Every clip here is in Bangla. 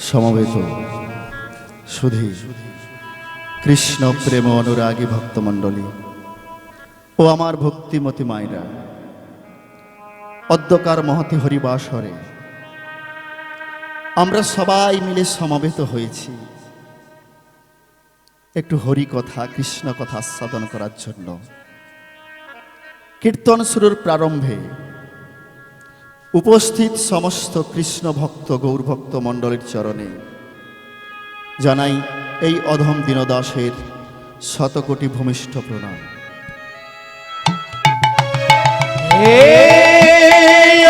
সমবেত সুধী কৃষ্ণ প্রেম অনুরাগী ভক্তমণ্ডলী ও আমার ভক্তিমতী মায়েরা, অদ্যকার মহতি হরিবাসরে আমরা সবাই মিলে সমবেত হয়েছি একটু হরি কথা কৃষ্ণ কথা আস্বাদন করার জন্য। কীর্তন শুরুর প্রারম্ভে উপস্থিত সমস্ত কৃষ্ণ ভক্ত গৌর ভক্ত মণ্ডলীর চরণে জানাই এই অধম দীনদাসের শতকোটি ভূমিষ্ঠ প্রণাম।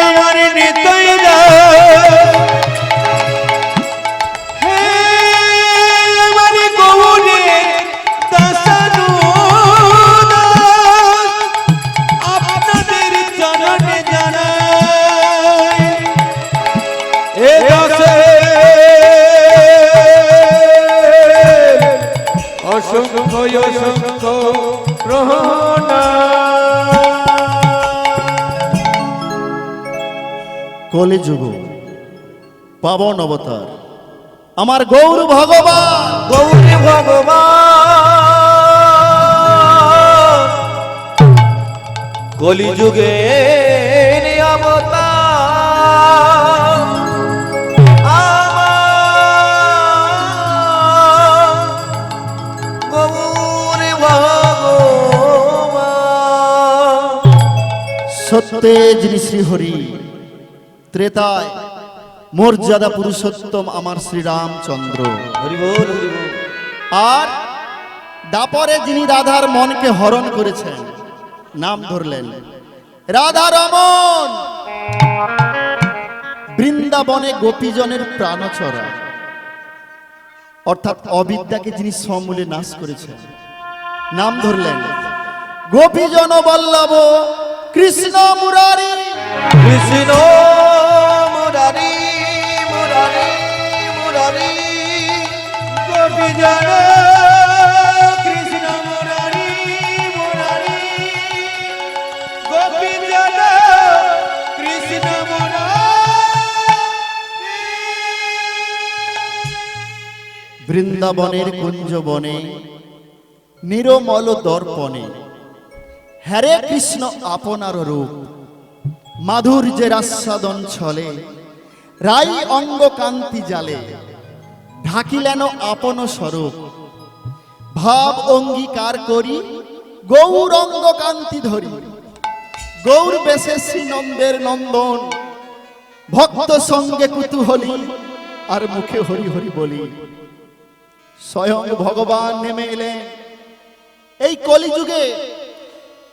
আমার নিতাই আমার গৌরের দাসানু আপনাদের চরণে জানাই এ দাসে অসংখ্য অসংখ্য প্রণাম। কলিযুগ পাবন অবতার আমার গৌর ভগবান, গৌর ভগবান কলিযুগে অবতার আমার গৌর ভগবান। সত্যে যিনি শ্রীহরি, ত্রেতায় মর্যাদা পুরুষোত্তম আমার শ্রীরামচন্দ্র, হরি বল হরি বল। আর দাপরে যিনি রাধার মনকে হরণ করেছেন, নাম ধরলেন রাধা রমন। বৃন্দাবনে গোপীজনের প্রাণচরা অর্থাৎ অবিদ্যাকে যিনি সমূলে নাশ করেছেন, নাম ধরলেন গোপীজন বল্লভ কৃষ্ণ মুরারি। কৃষ্ণ মুরারি মুরারি মুরারি গোপীজন কৃষ্ণ মুরারি মুরারি গোপীজন কৃষ্ণ মুরারি। বৃন্দাবনের কুঞ্জবনে নিরমল দর্পণে হরে কৃষ্ণ আপনার রূপ মাধুর্যের আস্বাদন ছলে রাই অঙ্গ কান্তি জালে ঢাকিলেন আপন স্বরূপ। ভাব অঙ্গীকার করি গৌরঙ্গ কান্তি ধরি, গৌর বেশে শ্রীনন্দের নন্দন ভক্ত সঙ্গে কুতূহলী আর মুখে হরি হরি বলি। স্বয়ং ভগবান নেমে এলেন এই কলিযুগে,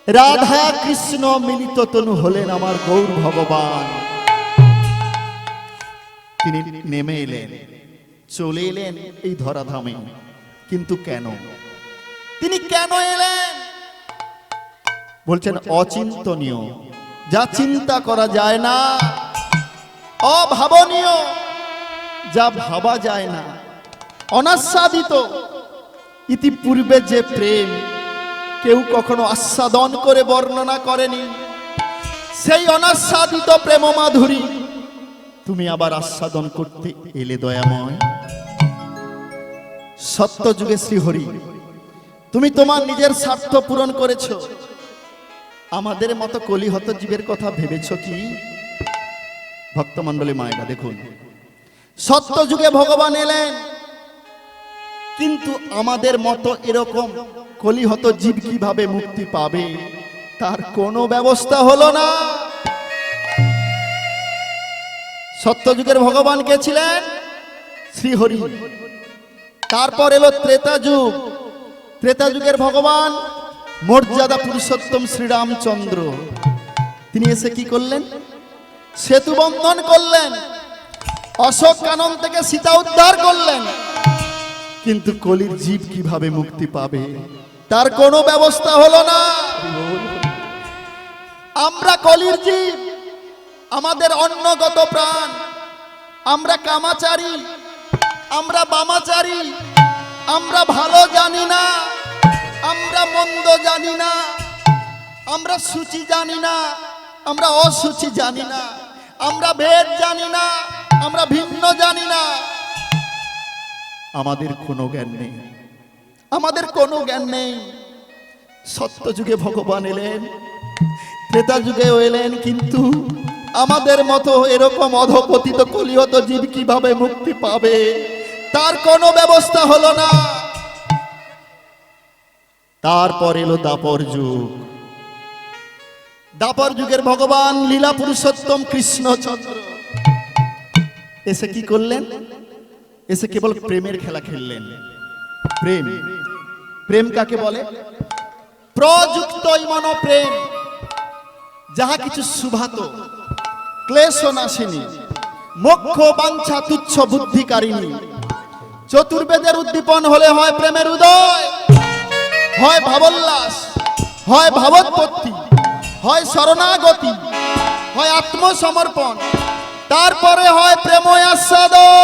রাধা কৃষ্ণ মিলিত তনু হলেন আমার গৌর ভগবান। তিনি নেমে এলেন, চলে এলেন এই ধরাধামে। কিন্তু কেন তিনি কেন এলেন বলছেন অচিন্তনীয়, যা চিন্তা করা যায় না, অভাবনীয়, যা ভাবা যায় না, অনাস্বাদিত। ইতিপূর্বে যে প্রেম কেউ কখনো আস্বাদন করে বর্ণনা করেনি, সেই অনাস্বাদিত প্রেম মাধুরী তুমি আবার আস্বাদন করতে এলে দয়াময়। সত্য যুগে শ্রীহরি, তুমি তোমার নিজের স্বার্থ পূরণ করেছ, আমাদের মতো কলিহত জীবের কথা ভেবেছ কি? ভক্তমণ্ডলী মায়েরা দেখুন, সত্য যুগে ভগবান এলেন, কিন্তু আমাদের মতো এরকম কলিহত জীব কিভাবে মুক্তি পাবে তার কোনো ব্যবস্থা হলো না। সত্যযুগের ভগবান কে ছিলেন? শ্রীহরি। তারপর এলো ত্রেতা যুগ, ত্রেতা যুগের ভগবান মর্যাদা পুরুষোত্তম শ্রীরামচন্দ্র। তিনি এসে কি করলেন? সেতু বন্ধন করলেন, অশোক কানন থেকে সীতা উদ্ধার করলেন। কিন্তু কলির জীব কিভাবে মুক্তি পাবে তার কোনো ব্যবস্থা হলো না। আমরা কলির জীব, আমাদের অন্নগত প্রাণ, আমরা কামাচারী, আমরা বামাচারী, আমরা ভালো জানি না, আমরা মন্দ জানি না, আমরা সূচি জানি না, আমরা অসুচি জানি না, আমরা ভেদ জানি না, আমরা ভিন্ন জানি না, আমাদের কোনো জ্ঞান নেই, আমাদের কোনো জ্ঞান নেই। সত্য যুগে ভগবান এলেন, ত্রেতা যুগেও এলেন, কিন্তু আমাদের মতো এরকম অধপতিত কলিহত জীব কিভাবে মুক্তি পাবে তার কোনো ব্যবস্থা হলো না। তারপর এলো দাপর যুগ। দাপর যুগের ভগবান লীলা পুরুষোত্তম কৃষ্ণচন্দ্র এসে কি করলেন? এসে কেবল প্রেমের খেলা খেললেন। প্রেম, প্রেম কাকে বলে? প্রযুক্ত মন প্রেম, যাহা কিছু শুভাত ক্লেশ নাশিনী, মোক্ষ বাঞ্ছা তুচ্ছ বুদ্ধিকারিণী। চতুর্বেদের উদ্দীপন হলে হয় প্রেমের উদয়, হয় ভাবোল্লাস, হয় ভাবোৎপত্তি, হয় শরণাগতি, হয় আত্মসমর্পণ, তারপরে হয় প্রেম আস্বাদন।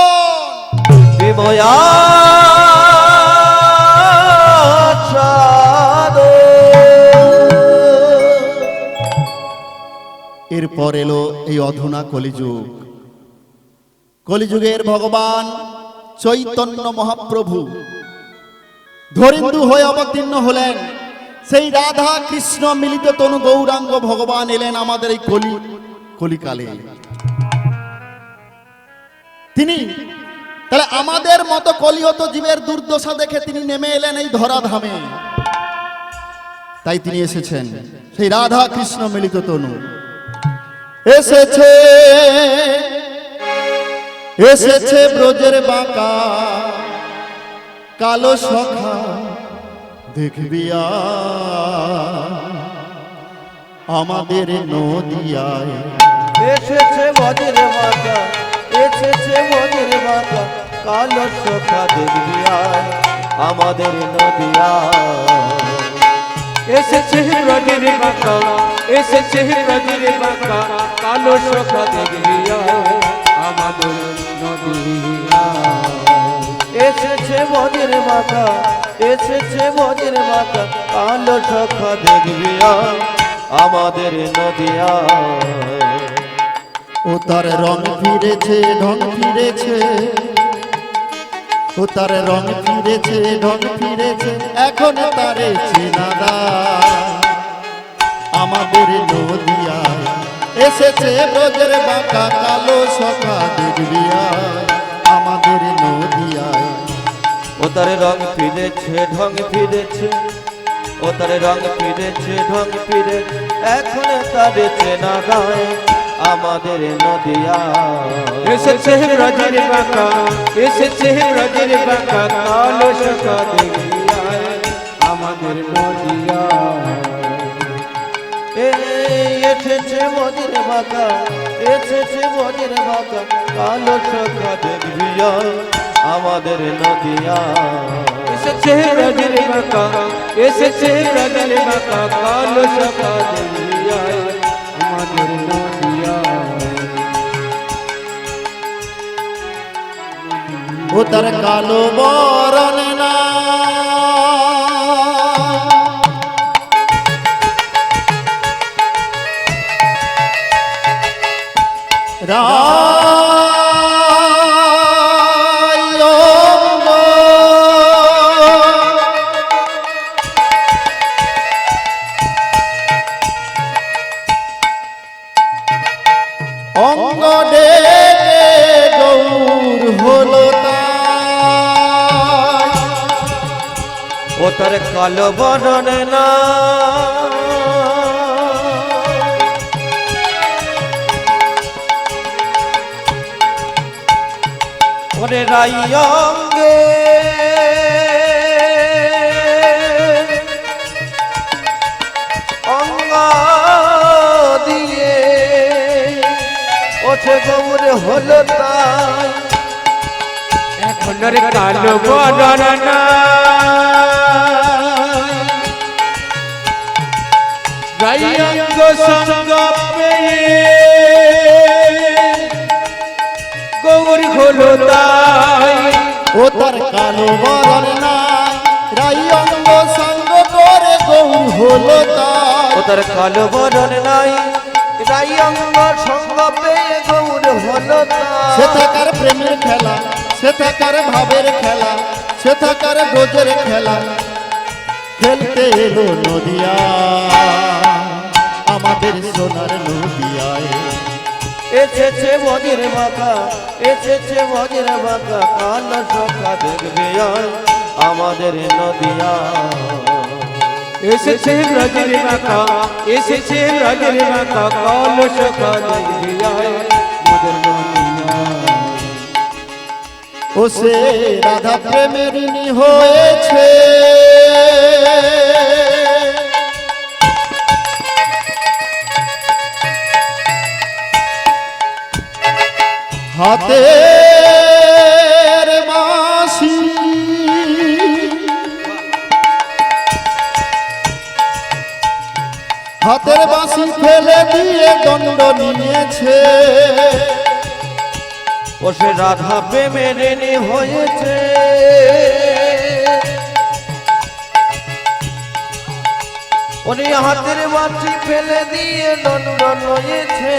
এরপর এলো এই অধুনা কলিযুগ। কলিযুগের ভগবান চৈতন্য মহাপ্রভু ধরিন্দু হয়ে অবতীর্ণ হলেন। সেই রাধা কৃষ্ণ মিলিত তনু গৌরাঙ্গ ভগবান এলেন আমাদের এই কলিকালে। তিনি তাহলে আমাদের মতো কলিহত জীবের দুর্দশা দেখে তিনি নেমে এলেন এই ধরাধামে। তাই তিনি এসেছেন সেই রাধা কৃষ্ণ মিলিত তনু। এসেছে এসেছে ব্রজের বাঁকা কালো সখা দেখবি আমাদের নদিয়ায়। এসেছে ব্রজের বাঁকা, এসেছে ব্রজের বাঁকা কালো সখা দেখবি আমাদের নদিয়ায়। এসেছে ব্রজের বাঁকা, এসেছে ব্রজের বাঁকা কালো সখা দেখবি আমাদের নদিয়ায়। এসেছে ব্রজের বাঁকা, এসেছে ব্রজের বাঁকা কালো সখা দেখবি আমাদের নদিয়ায়। ও তার রং ফিরেছে ঢং ফিরেছে, ও তার রং ফিরেছে ঢং ফিরেছে, এখন তারে চেনাদা আমাদের নদিয়ায়। এসেছে ব্রজের বাঁকা কালো সখা দেখবি আমাদের নদিয়ায়। ও তার রং ফিরেছে ঢং ফিরেছে, ও তার রং ফিরেছে ঢং ফিরে, এখন তারে চেনা গায় আমাদের নদিয়ায়। এসেছে ব্রজের বাঁকা, এসেছে ব্রজের বাঁকা কালো সখা দেখবি আমাদের নদিয়ায়। এসেছে ব্রজের বাঁকা, এসেছে ব্রজের বাঁকা কালো সখা দেখবি আমাদের নদিয়ায়। এসেছে ব্রজের বাঁকা, এসেছে ব্রজের বাঁকা কালো সখা দেখবি আমাদের নদিয়ায়। ও তার কালো বরণ না অঙ্গ ডেকে গৌর হলো তাই। ও তার কালো বরণ না ওরে রাইয়ঙ্গে অঙ্গ দিয়ে ওঠে গৌর হলো তাই। এখন রে কালো বরণ না গায়ঙ্গ সঙ্গ পেয়ে গৌর হলো তাই। ও তার কালো বরণ নাই রাই অঙ্গ সঙ্গ করে গৌর হলো তাই। ও তার কালো বরণ নাই রাইয়ঙ্গ সঙ্গ পেয়ে গৌর হলো তাই। সে থাকার প্রেমের খেলা, সে সে থাকার ভাবের খেলা, সে থাকার ব্রজের খেলা, খেলতে এলো নদিয়া আমাদের সোনার নদিয়ায়। এসেছে বজের বাঁকা, এসেছে বজের বাঁকা, কালো সখা দেখবে আয় আমাদের নদিয়া। এসেছে ব্রজের বাঁকা, এসেছে ব্রজের বাঁকা, কালো সখা দেখবি আয় মোদের নদিয়া। ও সে রাধা প্রেমেরিনী হয়েছে, হাতের বাঁশি হাতের বাঁশি ফেলে দিয়ে দণ্ড নিয়েছে। ও সে রাধা প্রেমেরিনী হয়েছে, উনি হাতের বাঁশি ফেলে দিয়ে দণ্ড নিয়েছে।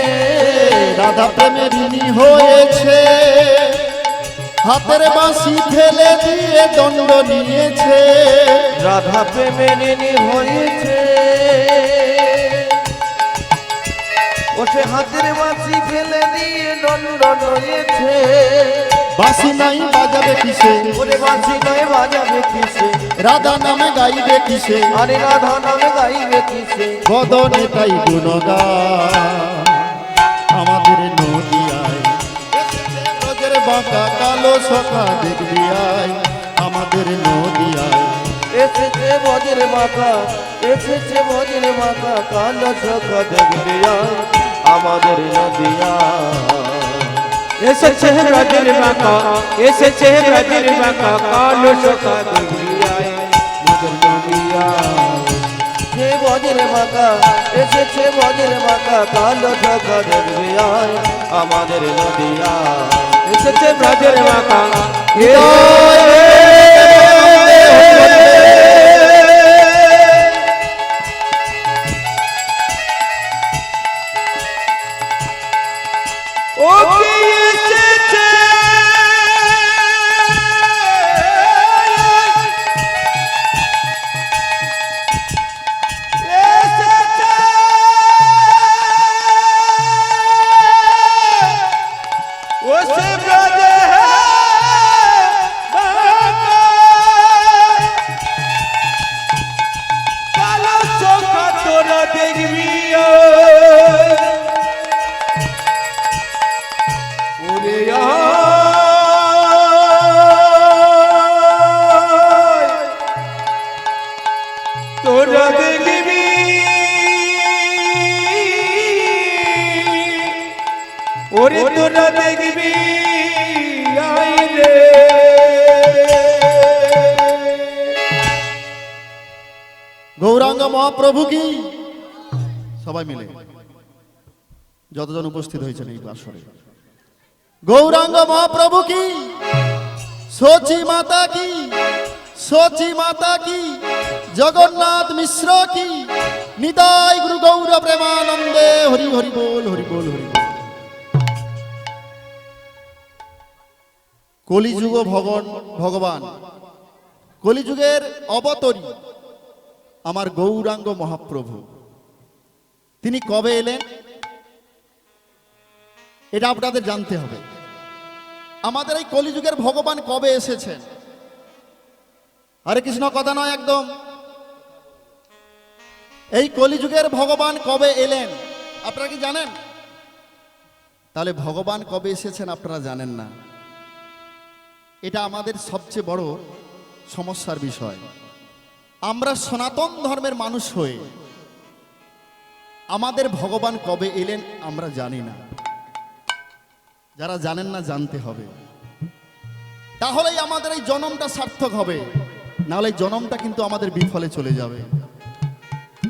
রাধা প্রেমেরিনী হয়েছে, হাতের বাঁশি ফেলে দিয়ে দণ্ড নিয়েছে। রাধা প্রেমেরিনী হয়েছে, ও সে হাতের বাঁশি ফেলে দিয়ে দণ্ড নিয়েছে। বাঁশি নাই বাজাবে কিসে, ওরে বাঁশি নয় বাজাবে কিসে, রাধা নামে গাইবে কিসে, আরে রাধা নামে গাইবে কিসে। বদনে তাই গুণগান আমাদের নদিয়ায়। এসেছে ব্রজের বাঁকা কালো সখা দেখবি আয় আমাদের নদিয়ায়। এসেছে বজের বাঁকা, এসেছে বজের বাঁকা, কালো সখা দেখবে আয় আমাদের নদিয়া। এসেছে ব্রজের বাঁকা, এসেছে ব্রজের বাঁকা, কালো সখা দেখবি আয় মোদের নদিয়া। সে বজের বাঁকা, এসেছে বজের বাঁকা, কালো সখা দেখবে আয় আমাদের নদিয়া। এসেছে ব্রজের বাঁকা, ও কি এসেছে এসেছে ও সে ব্রজে বাঁকা, কালো সখা তোরা দেখবি ওরে আয়, তোরা দেখবি ওরে তোরা দেখবি আয় রে। গৌরাঙ্গ মহাপ্রভু কি, সবাই মিলে যতজন উপস্থিত হয়েছেন এই আসরে, গৌরাঙ্গ মহাপ্রভু কি, সচি মাতা কি, সচি মাতা কি, জগন্নাথ মিশ্র কি, নিতাই গুরু গৌর প্রেমানন্দে হরি হরি বল হরি বল হরি বল। কলিযুগ ভগবান, কলিযুগের অবতরী আমার গৌরাঙ্গ মহাপ্রভু, তিনি কবে এলেন এটা আপনাদের জানতে হবে। আমাদের এই কলিযুগের ভগবান কবে এসেছেন? হরে কৃষ্ণ কথা নয় একদম। এই কলিযুগের ভগবান কবে এলেন আপনারা কি জানেন? তাহলে ভগবান কবে এসেছেন আপনারা জানেন না, এটা আমাদের সবচেয়ে বড় সমস্যার বিষয়। আমরা সনাতন ধর্মের মানুষ হয়ে আমাদের ভগবান কবে এলেন আমরা জানি না। যারা জানেন না জানতে হবে, তাহলেই আমাদের এই জন্মটা সার্থক হবে, নাহলে এই জন্মটা কিন্তু আমাদের বিফলে চলে যাবে।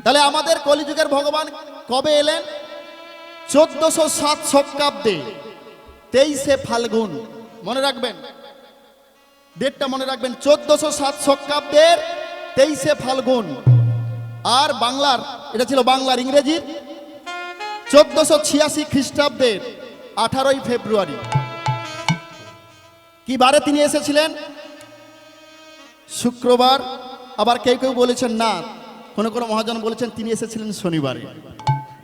তাহলে আমাদের কলিযুগের ভগবান কবে এলেন? 1407 শকাব্দে 23শে ফাল্গুন। মনে রাখবেন ডেটটা, মনে রাখবেন 1407 শকাব্দের 23শে ফাল্গুন। আর বাংলার, এটা ছিল বাংলার, ইংরেজির 1486 খ্রিস্টাব্দের 18ই ফেব্রুয়ারি। কি বারে তিনি এসেছিলেন? শুক্রবার, আবার কেউ কেউ বলেছেন না, কোনো কোনো মহাজন বলেছেন তিনি এসেছিলেন শনিবারে।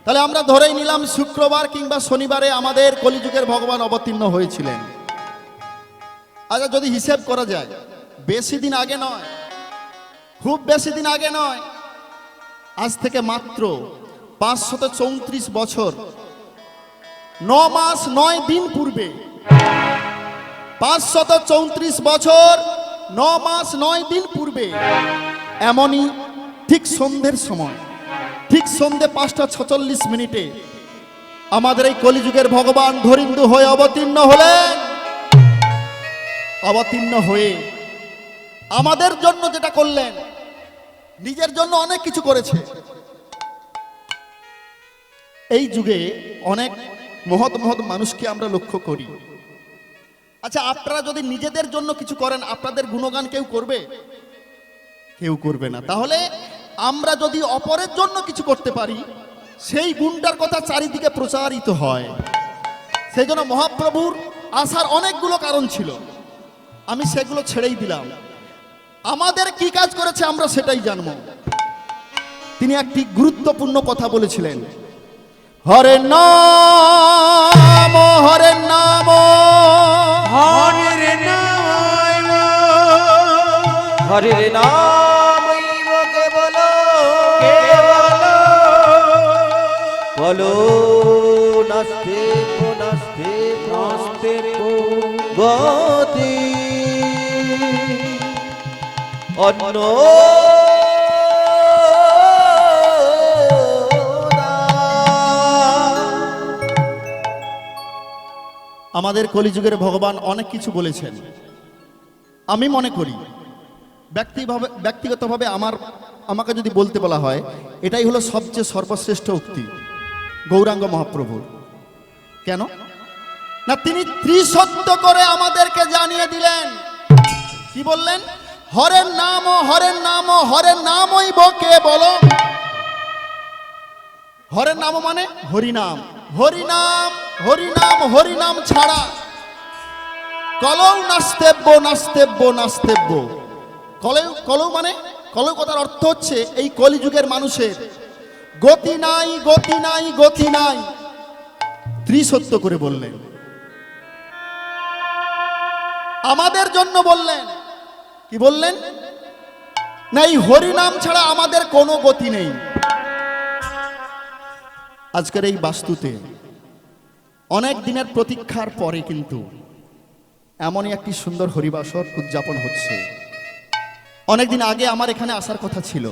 তাহলে আমরা ধরেই নিলাম শুক্রবার কিংবা শনিবারে আমাদের কলিযুগের ভগবান অবতীর্ণ হয়েছিলেন। আচ্ছা, যদি হিসেব করা যায়, বেশি দিন আগে নয়, খুব বেশি দিন আগে নয়, আজ থেকে মাত্র 534 বছর 9 মাস 9 দিন পূর্বে, 534 বছর 9 মাস 9 দিন পূর্বে, এমনই ঠিক সন্ধ্যের সময়, ঠিক সন্ধ্যে 5:46 আমাদের এই কলিযুগের ভগবান ধরিন্দু হয়ে অবতীর্ণ হলেন। অবতীর্ণ হয়ে আমাদের জন্য যেটা করলেন, নিজের জন্য অনেক কিছু করেছে। এই যুগে অনেক মহৎ মহৎ মানুষকে আমরা লক্ষ্য করি। আচ্ছা, আপনারা যদি নিজেদের জন্য কিছু করেন, আপনাদের গুণগান কেউ করবে? কেউ করবে না। তাহলে আমরা যদি অপরের জন্য কিছু করতে পারি, সেই গুণটার কথা চারিদিকে প্রচারিত হয়। সেই জন্য মহাপ্রভুর আসার অনেকগুলো কারণ ছিল, আমি সেগুলো ছেড়েই দিলাম। আমাদের কি কাজ করেছে আমরা সেটাই জানব। তিনি একটি গুরুত্বপূর্ণ কথা বলেছিলেন, হরে নাম হরে নাম হরে নাম হরে নাম কেবল বলো নাস্তে নাস্তে নাস্তে গতি অন্য আমাদের কলিযুগের ভগবান অনেক কিছু বলেছেন। আমি মনে করি ব্যক্তিগতভাবে আমাকে যদি বলতে বলা হয়, এটাই হলো সবচেয়ে সর্বশ্রেষ্ঠ উক্তি গৌরাঙ্গ মহাপ্রভুর। কেন না, তিনি ত্রিসত্য করে আমাদেরকে জানিয়ে দিলেন। কি বললেন? হরের নাম হরের নাম হরের নামই বকে বলো। হরের নাম মানে হরিনাম, হরিনাম হরিনাম হরিনাম ছাড়া কলৌ নাস্তেব্য নাস্তেব্য নাস্তেব্য। কলৌ মানে, কলৌ কথার অর্থ হচ্ছে এই কলিযুগের মানুষের গতি নাই গতি নাই গতি নাই। ত্রিসত্য করে বললেন, আমাদের জন্য বললেন। কি বললেন? না, এই হরিনাম ছাড়া আমাদের কোনো গতি নেই। আজকের এই বাস্তুতে অনেক দিনের প্রতীক্ষার পরে কিন্তু এমনই একটি সুন্দর হরিবাসর উদযাপন হচ্ছে। অনেকদিন আগে আমার এখানে আসার কথা ছিল,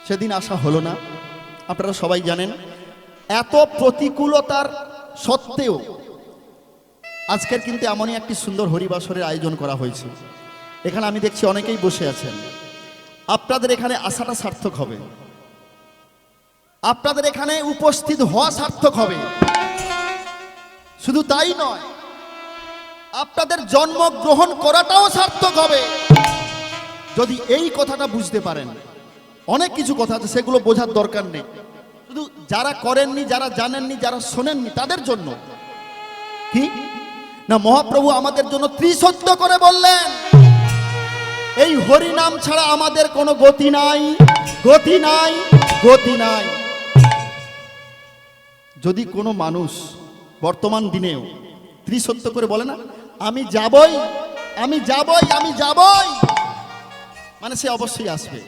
সেদিন আসা হলো না। আপনারা সবাই জানেন, এত প্রতিকূলতার সত্ত্বেও আজকের কিন্তু এমনই একটি সুন্দর হরিবাসরের আয়োজন করা হয়েছে। এখানে আমি দেখছি অনেকেই বসে আছেন। আপনাদের এখানে আসাটা সার্থক হবে, আপনাদের এখানে উপস্থিত হওয়া সার্থক হবে। শুধু তাই নয়, আপনাদের জন্মগ্রহণ করাটাও সার্থক হবে যদি এই কথাটা বুঝতে পারেন। অনেক কিছু কথা আছে, সেগুলো বোঝার দরকার নেই। শুধু যারা করেননি, যারা জানেননি, যারা শোনেননি তাদের জন্য। কি না, মহাপ্রভু আমাদের জন্য ত্রিসত্য করে বললেন, এই হরিনাম ছাড়া আমাদের কোনো গতি নাই, গতি নাই, গতি নাই। যদি কোনো মানুষ বর্তমান দিনেও ত্রিসত্য করে বলে না, আমি যাবই আমি যাবই আমি যাবই, মানে সে অবশ্যই আসবে,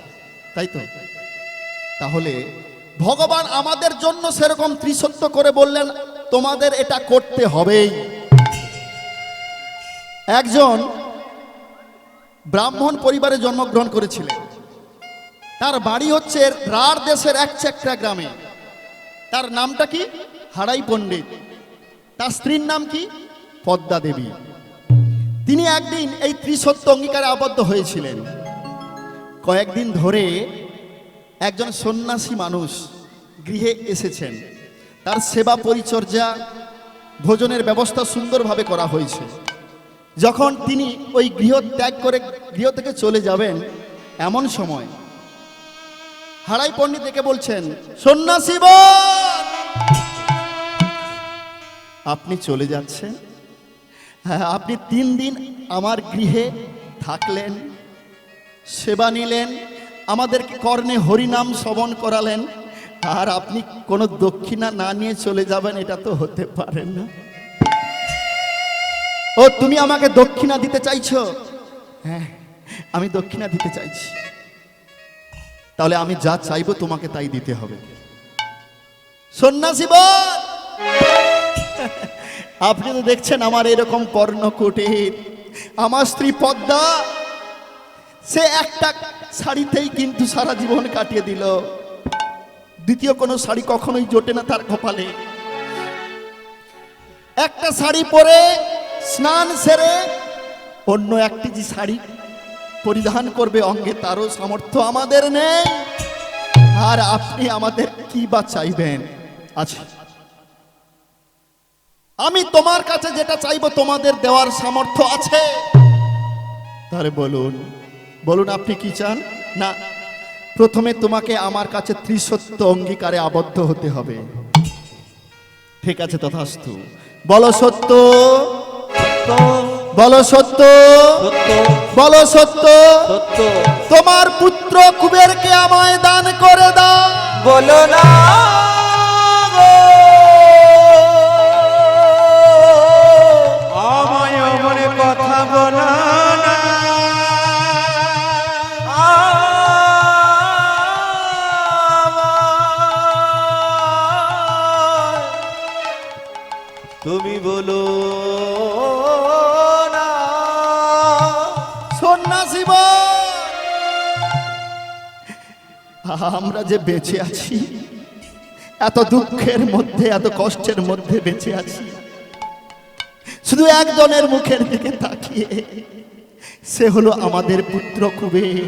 তাই তো? তাহলে ভগবান আমাদের জন্য সেরকম ত্রিসত্য করে বললেন, তোমাদের এটা করতে হবেই। একজন ব্রাহ্মণ পরিবারে জন্মগ্রহণ করেছিলেন। তার বাড়ি হচ্ছে রাঢ় দেশের একচেকরা গ্রামে। তার নামটা কি? হারাই পণ্ডিত। তার স্ত্রীর নাম কি? পদ্মা দেবী। তিনি একদিন এই ত্রিসত্য অঙ্গীকারে আবদ্ধ হয়েছিলেন। কয়েকদিন ধরে একজন সন্ন্যাসী মানুষ গৃহে এসেছেন। তার সেবা পরিচর্যা, ভোজনের ব্যবস্থা সুন্দরভাবে করা হয়েছে। যখন তিনি ওই গৃহ ত্যাগ করে গৃহ থেকে চলে যাবেন, এমন সময় হারাই পণ্ডিত দেখে বলছেন, সন্ন্যাসী বর, আপনি চলে যাচ্ছেন? হ্যাঁ, আপনি 3 দিন আমার গৃহে থাকলেন, সেবা নিলেন, আমাদেরকে কর্ণে হরিনাম শ্রবণ করালেন, আর আপনি কোনো দক্ষিণা না নিয়ে চলে যাবেন, এটা তো হতে পারে না। ও, তুমি আমাকে দক্ষিণা দিতে চাইছো? হ্যাঁ, আমি দক্ষিণা দিতে চাইছি। তাহলে আমি যা চাইবো তোমাকে তাই দিতে হবে। সন্ন্যাসী বর, আপনি তো দেখছেন আমার এরকম পর্ণকুটির। আমার স্ত্রী পদ্মা, সে একটা শাড়িতেই কিন্তু সারা জীবন কাটিয়ে দিল। দ্বিতীয় কোনো শাড়ি কখনোই জোটে না তার কপালে। একটা শাড়ি পরে স্নান সেরে অন্য একটি যে শাড়ি পরিধান করবে অঙ্গে, তারও সামর্থ্য আমাদের নেই। আর আপনি আমাদের কি বা চাইবেন? আচ্ছা, আমি তোমার কাছে যেটা চাইবো তোমাদের দেওয়ার সামর্থ্য আছে। তাহলে বলুন, বলুন আপনি কি চান? না, প্রথমে তোমাকে আমার কাছে ত্রিসত্য অঙ্গীকারে আবদ্ধ হতে হবে। ঠিক আছে, তথাস্তু। বলো সত্য, বলো সত্য, বলো সত্য। তোমার পুত্র কুবেরকে আমায় দান করে দাও। বলো না আমায় মনে কথা বলো না। তুমি বলো না। সন্ন্যাসী, আমরা যে বেঁচে আছি, এত দুঃখের মধ্যে, এত কষ্টের মধ্যে বেঁচে আছি, শুধু একজনের মুখের দিকে তাকিয়ে, সে হলো আমাদের পুত্র কুবের।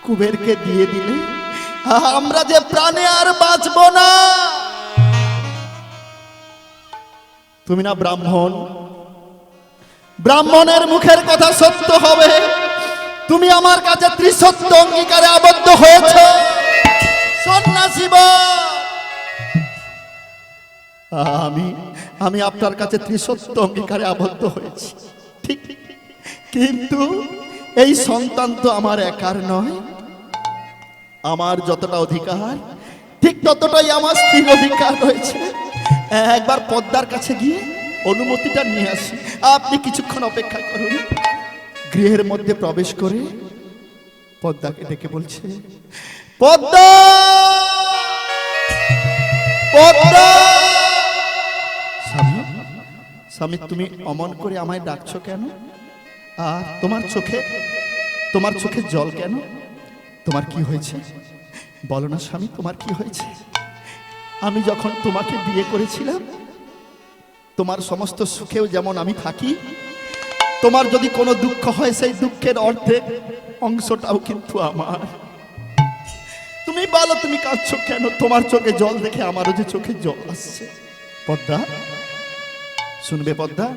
কুবেরকে দিয়ে দিলে আমরা যে প্রাণে আর বাঁচব না। তুমি না ব্রাহ্মণ, ব্রাহ্মণের মুখের কথা সত্য হবে। তুমি আমার কাছে ত্রিসত্য অঙ্গীকারে আবদ্ধ হয়েছ। সন্ন্যাসী, আমি আপনার কাছে ত্রিসত্য অঙ্গীকারে আবদ্ধ হয়েছি, ঠিক, কিন্তু এই সন্তান তো আমার একার নয়। আমার যতটা অধিকার, ঠিক ততটাই আমার স্ত্রীর অধিকার রয়েছে। একবার পদ্মার কাছে গিয়ে অনুমতিটা নিয়ে আসি। আপনি কিছুক্ষণ অপেক্ষা করুন। গৃহের মধ্যে প্রবেশ করে পদ্মাকে ডেকে বলছে, পদ্মা, পদ্মা। স্বামী, স্বামী, তুমি অমন করে আমায় ডাকছো কেন? আর তোমার চোখে জল কেন? তোমার কি হয়েছে? বলো না স্বামী, তোমার কি হয়েছে? আমি যখন তোমাকে বিয়ে করেছিলাম, তোমার সমস্ত সুখেও যেমন আমি থাকি, তোমার যদি কোনো দুঃখ হয়, সেই দুঃখের অর্ধেক অংশটাও কিন্তু আমার। তুমি বলো, তুমি কাঁদছো কেন? তোমার চোখে জল দেখে আমারও যে চোখে জল আসছে। পদ্মা, শুনবে পদ্মা,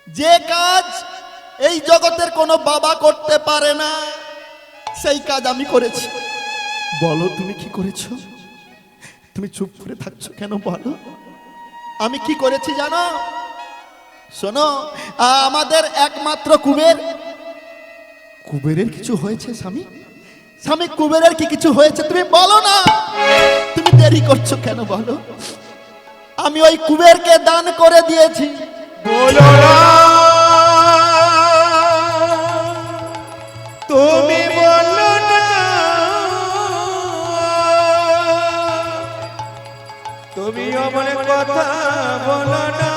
যে কাজ এই জগতের কোনো বাবা করতে পারে না, সেই কাজ আমি করেছি। বলো তুমি কি করেছো? তুমি চুপ করে থাকছো কেন? বলো আমি কি করেছি জানো? শোনো, আমাদের একমাত্র কুবেরের কিছু হয়েছে স্বামী? স্বামী, কুবেরের কি কিছু হয়েছে? তুমি বলো না, তুমি দেরি করছো কেন? বলো। আমি ওই কুবেরকে দান করে দিয়েছি। বলো না, তুমি বলো না, তুমি অমন কথা বলো না,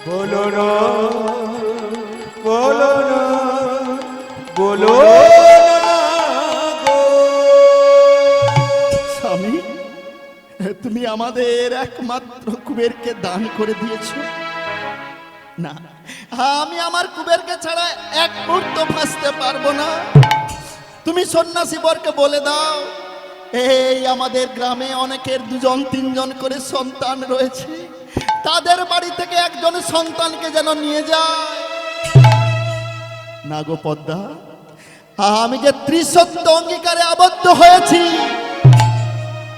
বলো না, বলো না, বলো না গো। স্বামী, তুমি আমাদের একমাত্র কুবেরকে দান করে দিয়েছো। না, আমি আমার কুবেরকে ছাড়া এক মুহূর্ত বাঁচতে পারবো না। তুমি সন্ন্যাসী বরকে বলে দাও, এই আমাদের গ্রামে অনেকের 2জন 3জন করে সন্তান রয়েছে, তাদের বাড়ি থেকে একজন সন্তানকে যেন নিয়ে যায়। না গো পদ্মা, আমি যে ত্রিসত্য অঙ্গীকারে আবদ্ধ হয়েছি।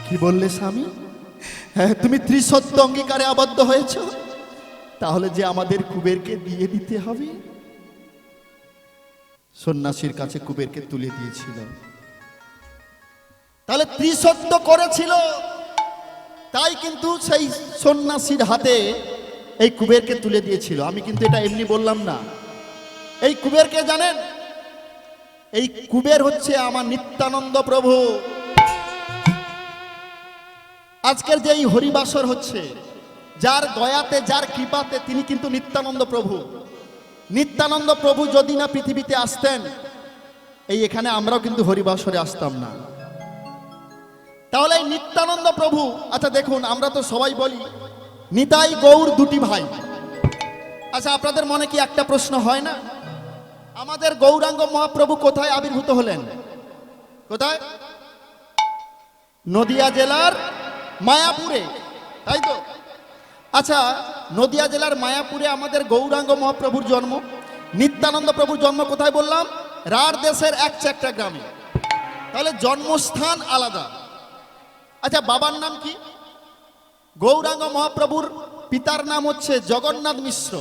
কি বললে স্বামী? হ্যাঁ, তুমি ত্রিসত্য অঙ্গীকারে আবদ্ধ হয়েছ, তাহলে যে আমাদের কুবেরকে দিয়ে দিতে হবে। সন্ন্যাসীর কাছে কুবেরকে তুলে দিয়েছিল, তাহলে ত্রিসত্য করেছিল, তাই কিন্তু সেই সন্ন্যাসীর হাতে এই কুবেরকে তুলে দিয়েছিল। আমি কিন্তু এটা এমনি বললাম না। এই কুবেরকে জানেন? এই কুবের হচ্ছে আমার নিত্যানন্দ প্রভু। আজকের যে এই হরিবাসর হচ্ছে, যার দয়াতে, যার কৃপাতে তিনি কিন্তু নিত্যানন্দ প্রভু। নিত্যানন্দ প্রভু যদি না পৃথিবীতে আসতেন, এই এখানে আমরাও কিন্তু হরিবাসরে আসতাম না। তাহলে এই নিত্যানন্দ প্রভু, আচ্ছা দেখুন, আমরা তো সবাই বলি নিতাই গৌর দুটি ভাই। আচ্ছা, আপনাদের মনে কি একটা প্রশ্ন হয় না, আমাদের গৌরাঙ্গ মহাপ্রভু কোথায় আবির্ভূত হলেন? কোথায়? নদিয়া জেলার মায়াপুরে, তাই তো? আচ্ছা, নদিয়া জেলার মায়াপুরে আমাদের গৌরাঙ্গ মহাপ্রভুর জন্ম। নিত্যানন্দ প্রভুর জন্ম কোথায় বললাম? রাঢ় দেশের এক একটা গ্রামে। তাহলে জন্মস্থান আলাদা। আচ্ছা, বাবার নাম কি? গৌরাঙ্গ মহাপ্রভুর পিতার নাম হচ্ছে জগন্নাথ মিশ্র।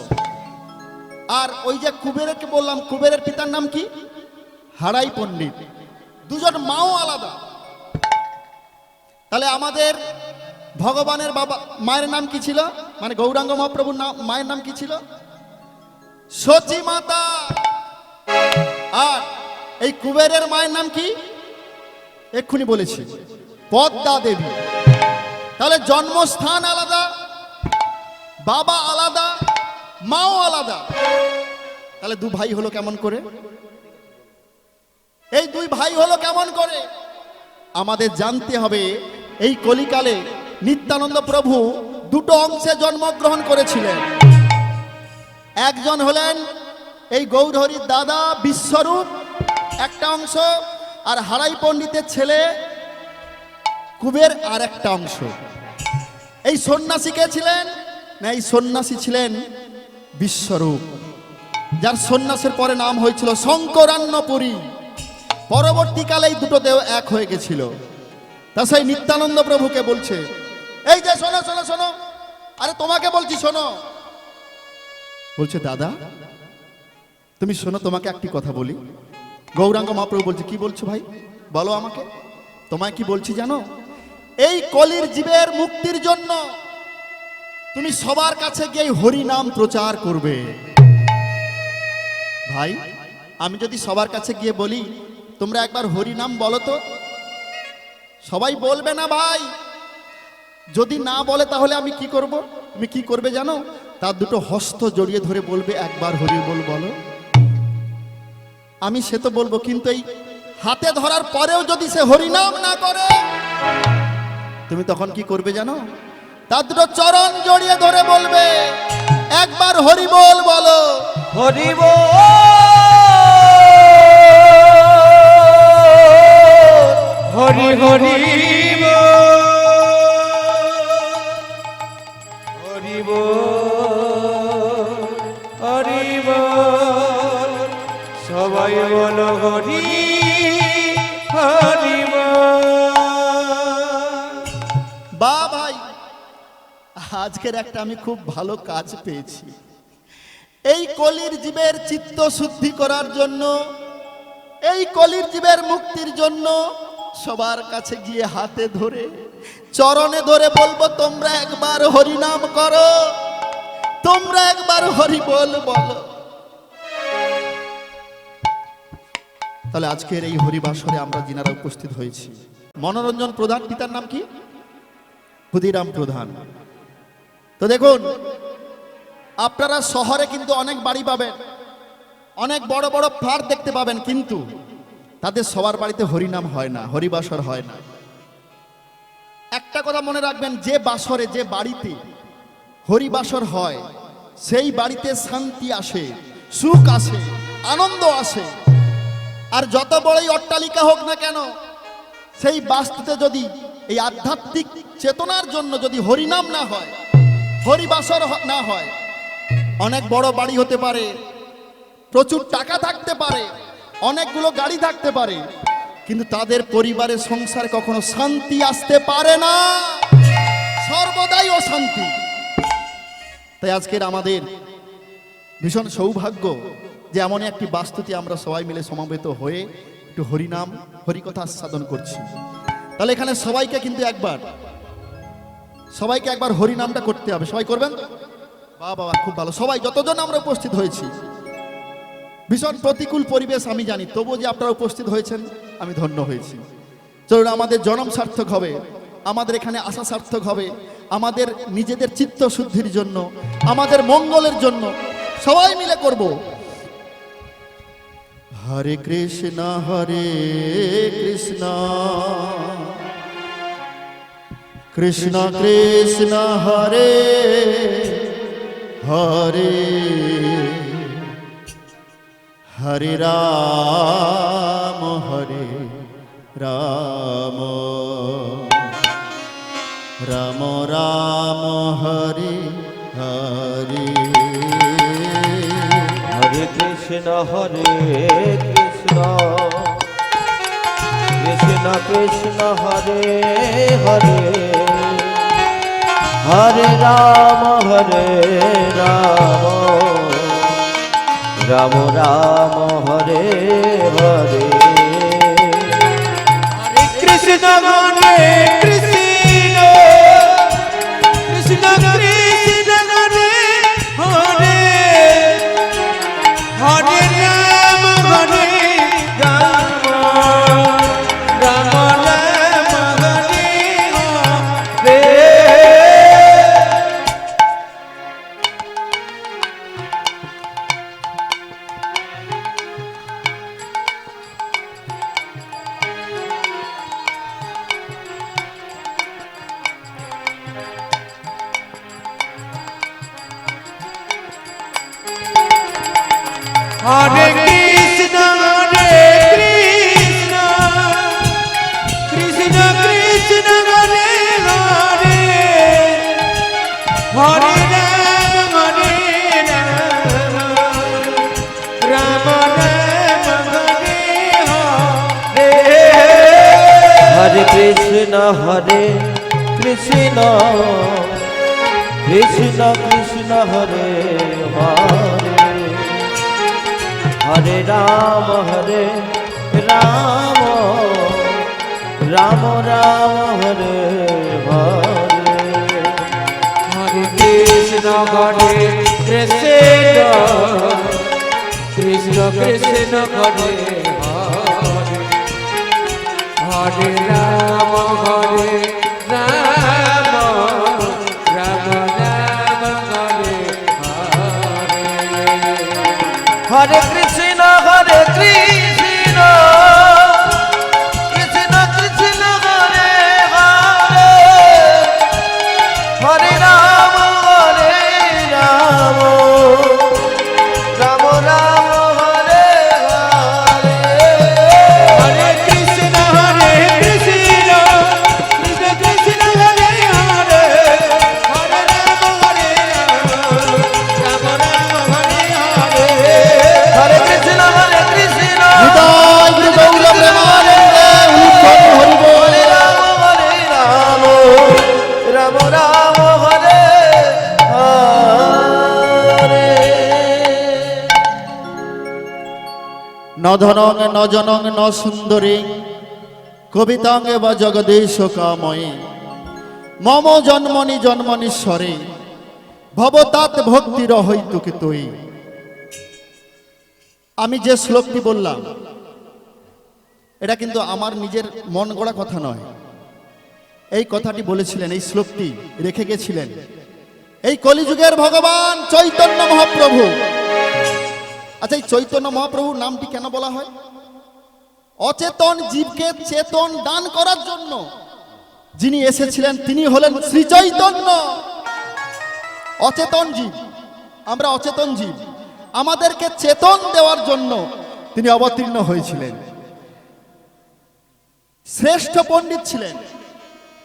আর ওই যে কুবেরকে বললাম, কুবেরের পিতার নাম কি? হারাই পণ্ডিত। দুজন মাও আলাদা। তাহলে আমাদের ভগবানের বাবা মায়ের নাম কি ছিল? মানে গৌরাঙ্গ মহাপ্রভুর নাম, মায়ের নাম কি ছিল? সচী মাতা। আর এই কুবেরের মায়ের নাম কি? এক্ষুনি বলেছি, পদ্মা দেবী। তাহলে জন্মস্থান আলাদা, বাবা আলাদা, মাও আলাদা। তাহলে দু ভাই হলো কেমন করে? এই দুই ভাই হলো কেমন করে? আমাদের জানতে হবে, এই কলিকালে নিত্যানন্দ প্রভু দুটো অংশে জন্মগ্রহণ করেছিলেন। একজন হলেন এই গৌরহরির দাদা বিশ্বরূপ, একটা অংশ, আর হারাই পণ্ডিতের ছেলে কুবের আর একটা অংশ। এই সন্ন্যাসী কে ছিলেন? না, এই সন্ন্যাসী ছিলেন বিশ্বরূপ, যার সন্ন্যাসের পরে নাম হয়েছিল শঙ্করান্নপুরী। পরবর্তীকালে এই দুটো দেহ এক হয়ে গেছিল। তা সেই নিত্যানন্দ প্রভুকে বলছে, এই যে শোনো শোনো শোনো, আরে তোমাকে বলছি শোনো। বলছে, দাদা তুমি শোনো, তোমাকে একটি কথা বলি। গৌরাঙ্গ মহাপ্রভু বলছে, কি বলছো ভাই, বলো আমাকে। তোমায় কি বলছি জানো? এই কলির জীবের মুক্তির জন্য তুমি সবার কাছে গিয়ে হরি নাম প্রচার করবে। ভাই, আমি যদি সবার কাছে গিয়ে বলি তোমরা একবার হরি নাম বলো তো, সবাই বলবে না ভাই। যদি না বলে তাহলে আমি কি করব? তুমি কি করবে জানো? তার দুটো হস্ত জড়িয়ে ধরে বলবে, একবার হরি বল বলো। আমি সে তো বলবো, কিন্তু এই হাতে ধরার পরেও যদি সে হরি নাম না করে, তুমি তখন কি করবে জানো? তার দুটো চরণ জড়িয়ে ধরে বলবে, একবার হরি বল বলো। হরি বল, হরি হরি হরি হরি সবাই বলো হরি হরি। বা ভাই, আজকের একটা আমি খুব ভালো কাজ পেয়েছি। এই কলির জীবের চিত্ত শুদ্ধি করার জন্য, এই কলির জীবের মুক্তির জন্য সবার কাছে গিয়ে হাতে ধরে, চরণে ধরে বলবো, তোমরা একবার হরি নাম করো, তোমরা একবার হরি বল বলো। তাহলে আজকের এই হরিবাসরে আমরা যিনারা উপস্থিত হয়েছি, মনোরঞ্জন প্রধান, পিতার নাম কি? ক্ষুদিরাম প্রধান। তো দেখুন, আপনারা শহরে কিন্তু অনেক বাড়ি পাবেন, অনেক বড় বড় ফ্ল্যাট দেখতে পাবেন, কিন্তু তাদের সবার বাড়িতে হরিনাম হয় না, হরিবাসর হয় না। একটা কথা মনে রাখবেন, যে বাসরে, যে বাড়িতে হরিবাসর হয়, সেই বাড়িতে শান্তি আসে, সুখ আসে, আনন্দ আসে। আর যত বড়ই অট্টালিকা হোক না কেন, সেই বাস্তুতে যদি এই আধ্যাত্মিক চেতনার জন্য যদি হরিনাম না হয়, হরিবাসর না হয়, অনেক বড় বাড়ি হতে পারে, প্রচুর টাকা থাকতে পারে, অনেকগুলো গাড়ি থাকতে পারে, কিন্তু তাদের পরিবারের সংসারে কখনো শান্তি আসতে পারে না, সর্বদাই অশান্তি। তাই আজকের আমাদের ভীষণ সৌভাগ্য যে এমন একটি বাস্তুতে আমরা সবাই মিলে সমবেত হয়ে একটু হরিনাম হরিকথা আস্বাদন করছি। তাহলে এখানে সবাইকে কিন্তু সবাইকে একবার হরিনামটা করতে হবে। সবাই করবেন? বাহ বাবা, খুব ভালো। সবাই যতজন আমরা উপস্থিত হয়েছি, ভীষণ প্রতিকূল পরিবেশ আমি জানি, তবুও যে আপনারা উপস্থিত হয়েছেন আমি ধন্য হয়েছি। চলুন, আমাদের জনম সার্থক হবে, আমাদের এখানে আসা সার্থক হবে, আমাদের নিজেদের চিত্ত শুদ্ধির জন্য, আমাদের মঙ্গলের জন্য সবাই মিলে করব। হরে কৃষ্ণ কৃষ্ণ কৃষ্ণ কৃষ্ণ হরে হরে হরে রাম রাম রাম রাম হরে হরে। হরে কৃষ্ণ কৃষ্ণ কৃষ্ণ হরে হরে হরে রাম রাম রাম হরে হরে। হরে কৃষ্ণ হরে কৃষ্ণ কৃষ্ণ কৃষ্ণ হরে হরে হরে রাম রাম রাম হরে হরে। হরে কৃষ্ণ কৃষ্ণ কৃষ্ণ হরে হরে হরে রাম রাম রাম হরে হরে। হরে কৃষ্ণ কৃষ্ণ কৃষ্ণ কৃষ্ণ হরে হরে হরে রাম রাম রাম হরে হরে। হরে কৃষ্ণ কৃষ্ণ কৃষ্ণ কৃষ্ণ হরে হরে হরে রাম রাম রাম হরে হরে। হরে কৃষ্ণ কৃষ্ণ কৃষ্ণ কৃষ্ণ হরে হরে হরে রাম রাম রাম হরে হরে। হরে কৃষ্ণ কৃষ্ণ কৃষ্ণ কৃষ্ণ হরে হরে হরে রাম রাম হরে হরে। হরে কৃষ্ণ কৃষ্ণ হৃদয় গুরু গৌর প্রেমানন্দে উল্লন হরি বল। হরে রাম রাম রাম হরে হরে। ন ধনং ন জনং ন সুন্দরী কবিতাং বা জগদীশ কাময়ে মম জন্মনি জন্মনীশ্বরে ভবতাৎ ভক্তির হইতুকে তৈ। আমি যে শ্লোকটি বললাম এটা কিন্তু আমার নিজের মন গড়া কথা নয়। এই কথাটি বলেছিলেন, এই শ্লোকটি রেখে গেছিলেন এই কলিযুগের ভগবান চৈতন্য মহাপ্রভু। আচ্ছা, এই চৈতন্য মহাপ্রভুর নামটি কেন বলা হয়? অচেতন জীবকে চেতন দান করার জন্য যিনি এসেছিলেন তিনি হলেন শ্রী চৈতন্য। অচেতন জীব, আমরা অচেতন জীব, আমাদেরকে চেতন দেওয়ার জন্য তিনি অবতীর্ণ হয়েছিলেন। শ্রেষ্ঠ পণ্ডিত ছিলেন,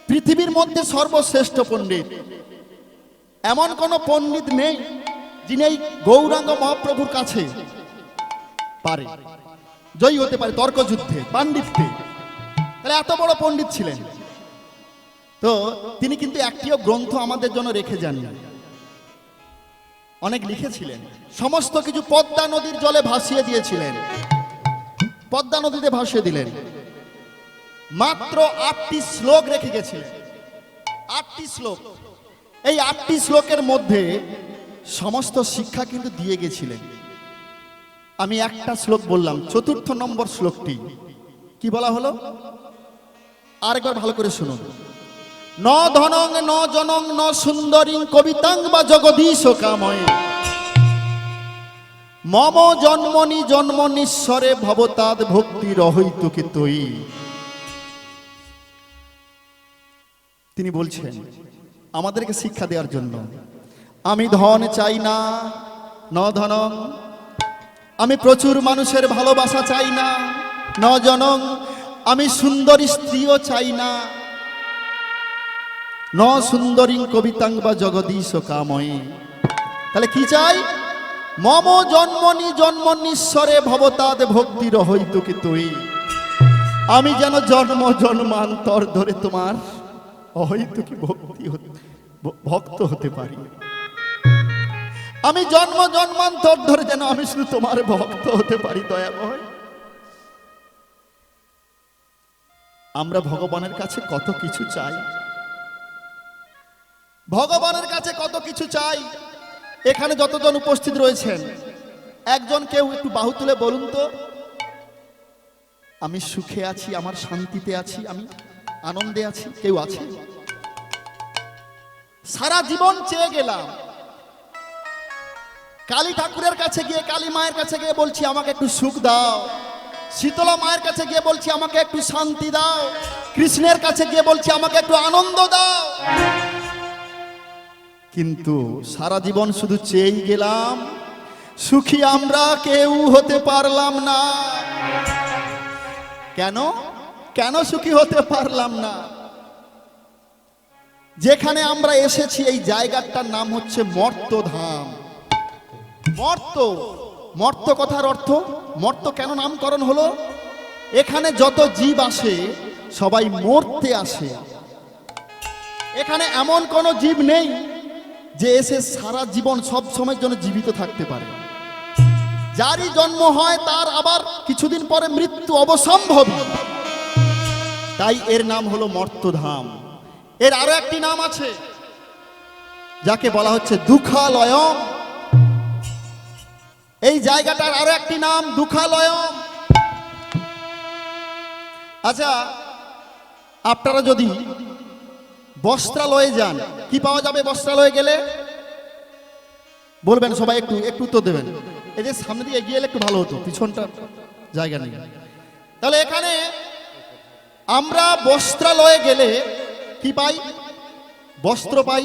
পৃথিবীর মধ্যে সর্বশ্রেষ্ঠ পণ্ডিত। এমন কোন পণ্ডিত নেই যিনি এই গৌরাঙ্গ মহাপ্রভুর কাছে পারে জয়ী হতে পারে তর্কযুদ্ধে পাণ্ডিত্যে। তাহলে এত বড় পণ্ডিত ছিলেন। তো তিনি কিন্তু একটিও গ্রন্থ আমাদের জন্য রেখে যাননি, অনেক লিখেছিলেন। সমস্ত কিছু পদ্মা নদীর জলে ভাসিয়ে দিয়েছিলেন, পদ্মা নদীতে ভাসিয়ে দিলেন। মাত্র 8টি শ্লোক রেখে গেছিলেন, 8টি শ্লোক। এই 8টি শ্লোকের মধ্যে সমস্ত শিক্ষা কিন্তু দিয়ে গেছিলেন। আমি একটা শ্লোক বললাম, 4 নম্বর শ্লোকটি কি বলা হলো আরেকবার ভালো করে শুনুন। ন ধনং ন জনং ন সুন্দরীং কবিতাং বা জগদীশ কাময়ে মম জন্মনি জন্মনীশ্বরে ভবতাদ ভক্তি রহৈতুকি তৈ। তিনি বলছেন আমাদেরকে শিক্ষা দেওয়ার জন্য, আমি ধন চাই না, ন ধনং, আমি প্রচুর মানুষের ভালোবাসা চাই না, ন জনং, আমি সুন্দরী স্ত্রীও চাই না, ন সুন্দরী কবিতাং বা জগদীশ কাময়ে। তাহলে কি চাই? মম জন্মনি জন্মনীশ্বরে ভবতাদ ভক্তি রহৈতুকি তৈ। আমি যেন জন্ম জন্মান্তর ধরে তোমার অহৈতুকি ভক্ত হতে পারি। আমি জন্ম জন্মান্তর ধরে যেন আমি শুধু তোমার ভক্ত হতে পারি। দয়াময়, আমরা ভগবানের কাছে কত কিছু চাই, ভগবানের কাছে কত কিছু চাই। এখানে যতজন উপস্থিত রয়েছেন, একজন কেউ একটু বাহু তুলে বলুন তো, আমি সুখে আছি, আমার শান্তিতে আছি, আমি আনন্দে আছি? কেউ আছে? সারা জীবন চেয়ে গেলাম, কালী ঠাকুরের কাছে গিয়ে, কালী মায়ের কাছে গিয়ে বলছি আমাকে একটু সুখ দাও, শীতলা মায়ের কাছে গিয়ে বলছি আমাকে একটু শান্তি দাও, কৃষ্ণের কাছে গিয়ে বলছি আমাকে একটু আনন্দ দাও। কিন্তু সারা জীবন শুধু চেয়েই গেলাম, সুখী আমরা কেউ হতে পারলাম না। কেন? কেন সুখী হতে পারলাম না? যেখানে আমরা এসেছি এই জায়গাটার নাম হচ্ছে মর্তধাম। মর্ত, মর্ত কথার অর্থ, মর্ত কেন নামকরণ হলো? এখানে যত জীব আসে সবাই মরতে আসে। এখানে এমন কোনো জীব নেই যে এসে সারা জীবন সব সময়ের জন্য জীবিত থাকতে পারে। যারই জন্ম হয় তার আবার কিছুদিন পরে মৃত্যু অবসম্ভবী। তাই এর নাম হলো মর্তধাম। এর আরো একটি নাম আছে যাকে বলা হচ্ছে দুঃখালয়ম। এই জায়গাটার আরো একটি নাম দুঃখালয়ম। আচ্ছা, আপনারা যদি বস্ত্রালয়ে যান, কি পাওয়া যাবে বস্ত্রালয়ে গেলে? বলবেন সবাই, একটু একটু তো দেবেন। এই যে সামনে দিয়ে এগিয়ে এলে একটু ভালো হতো, পিছনটা জায়গা নেই। তাহলে এখানে আমরা বস্ত্রালয়ে গেলে কি পাই? বস্ত্র পাই।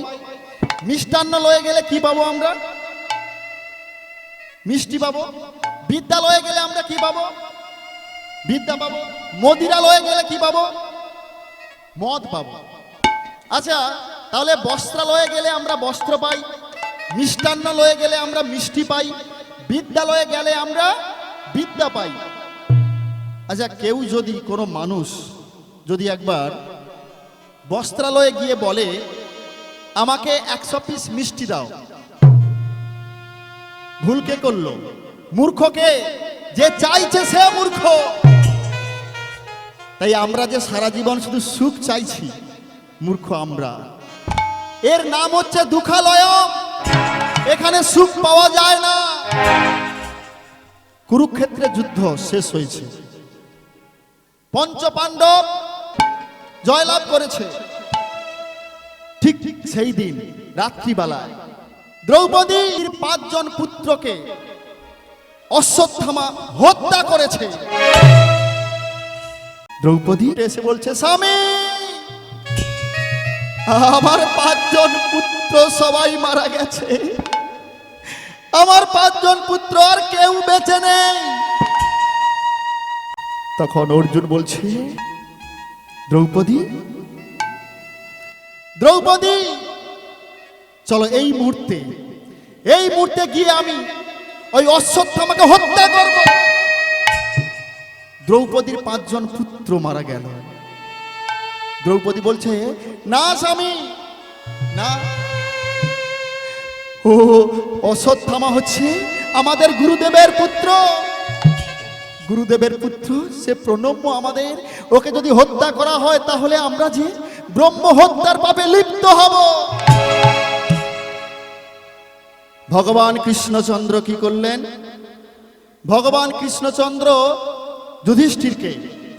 মিষ্টান্নালয়ে গেলে কি পাবো আমরা? মিষ্টি পাবো। বিদ্যালয়ে গেলে আমরা কি পাবো? বিদ্যা পাবো। মদিরালয়ে গেলে কি পাবো? মদ পাবো। আচ্ছা, তাহলে বস্ত্রালয়ে গেলে আমরা বস্ত্র পাই, মিষ্টান্নালয়ে গেলে আমরা মিষ্টি পাই, বিদ্যালয়ে গেলে আমরা বিদ্যা পাই। আচ্ছা, কেউ যদি, কোনো মানুষ যদি একবার বস্ত্রালয়ে গিয়ে বলে আমাকে 100 পিস মিষ্টি দাও, ভুল কে করলো? মূর্খকে। যে চাইছে সে মূর্খ। তাই আমরা যে সারা জীবন শুধু সুখ চাইছি, মূর্খ আমরা। এর নাম হচ্ছে দুঃখালয়ম। এখানে সুখ পাওয়া যায় না। কুরুক্ষেত্রে যুদ্ধ শেষ হয়েছে, পঞ্চপাণ্ডব জয়লাভ করেছে। ঠিক ঠিক সেই দিন রাত্রিবেলায় দ্রৌপদীর 5 জন পুত্রকে অশ্বত্থামা হত্যা করেছে। দ্রৌপদী এসে বলছে, স্বামী, আমার 5 জন পুত্র সবাই মারা গেছে, আমার 5 জন পুত্র আর কেউ বেঁচে নেই। তখন অর্জুন বলছে, দ্রৌপদী, দ্রৌপদী, চলো এই মুহূর্তে গিয়ে আমি ওই অশ্বত্থামাকে হত্যা করব। দ্রৌপদীর 5 জন পুত্র মারা গেল। দ্রৌপদী বলছে, না স্বামী না, ও অশ্বত্থামা হচ্ছে আমাদের গুরুদেবের পুত্র, গুরুদেবের পুত্র, সে প্রণম্য আমাদের, ওকে যদি হত্যা করা হয় তাহলে আমরা যে ব্রহ্ম হত্যার পাপে লিপ্ত হব। ভগবান কৃষ্ণচন্দ্র কি করলেন? ভগবান কৃষ্ণচন্দ্র যুধিষ্ঠিরকে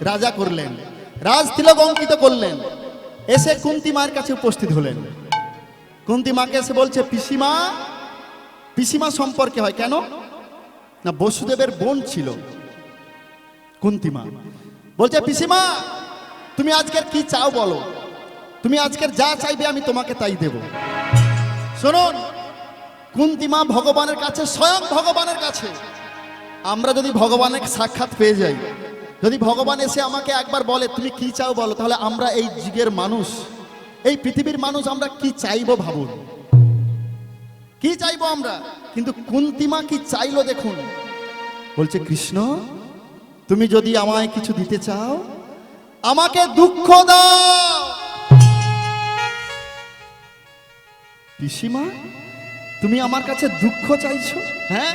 রাজা করলেন, রাজতিলক অঙ্কিত করলেন, এসে কুন্তী মায়ের কাছে উপস্থিত হলেন। কুন্তী মাকে এসে বলছে, পিসিমা, পিসিমা সম্পর্কে হয় কেন না, বসুদেবের বোন ছিল কুন্তী মা। বলছে, পিসিমা তুমি আজকের কি চাও বলো, তুমি আজকের যা চাইবে আমি তোমাকে তাই দেব। শুনুন, কুন্তী মা ভগবানের কাছে, স্বয়ং ভগবানের কাছে, আমরা যদি ভগবানের সাক্ষাৎ পেয়ে যাই, যদি ভগবান এসে আমাকে একবার বলে তুমি কি চাও বলো, তাহলে আমরা এই যুগের মানুষ, এই পৃথিবীর মানুষ, আমরা কি চাইবো ভাবুন, কি চাইবো আমরা। কিন্তু কুন্তী মা কি চাইলো দেখুন, বলছে, কৃষ্ণ তুমি যদি আমায় কিছু দিতে চাও আমাকে দুঃখ দাও। পিসিমা তুমি আমার কাছে দুঃখ চাইছো? হ্যাঁ,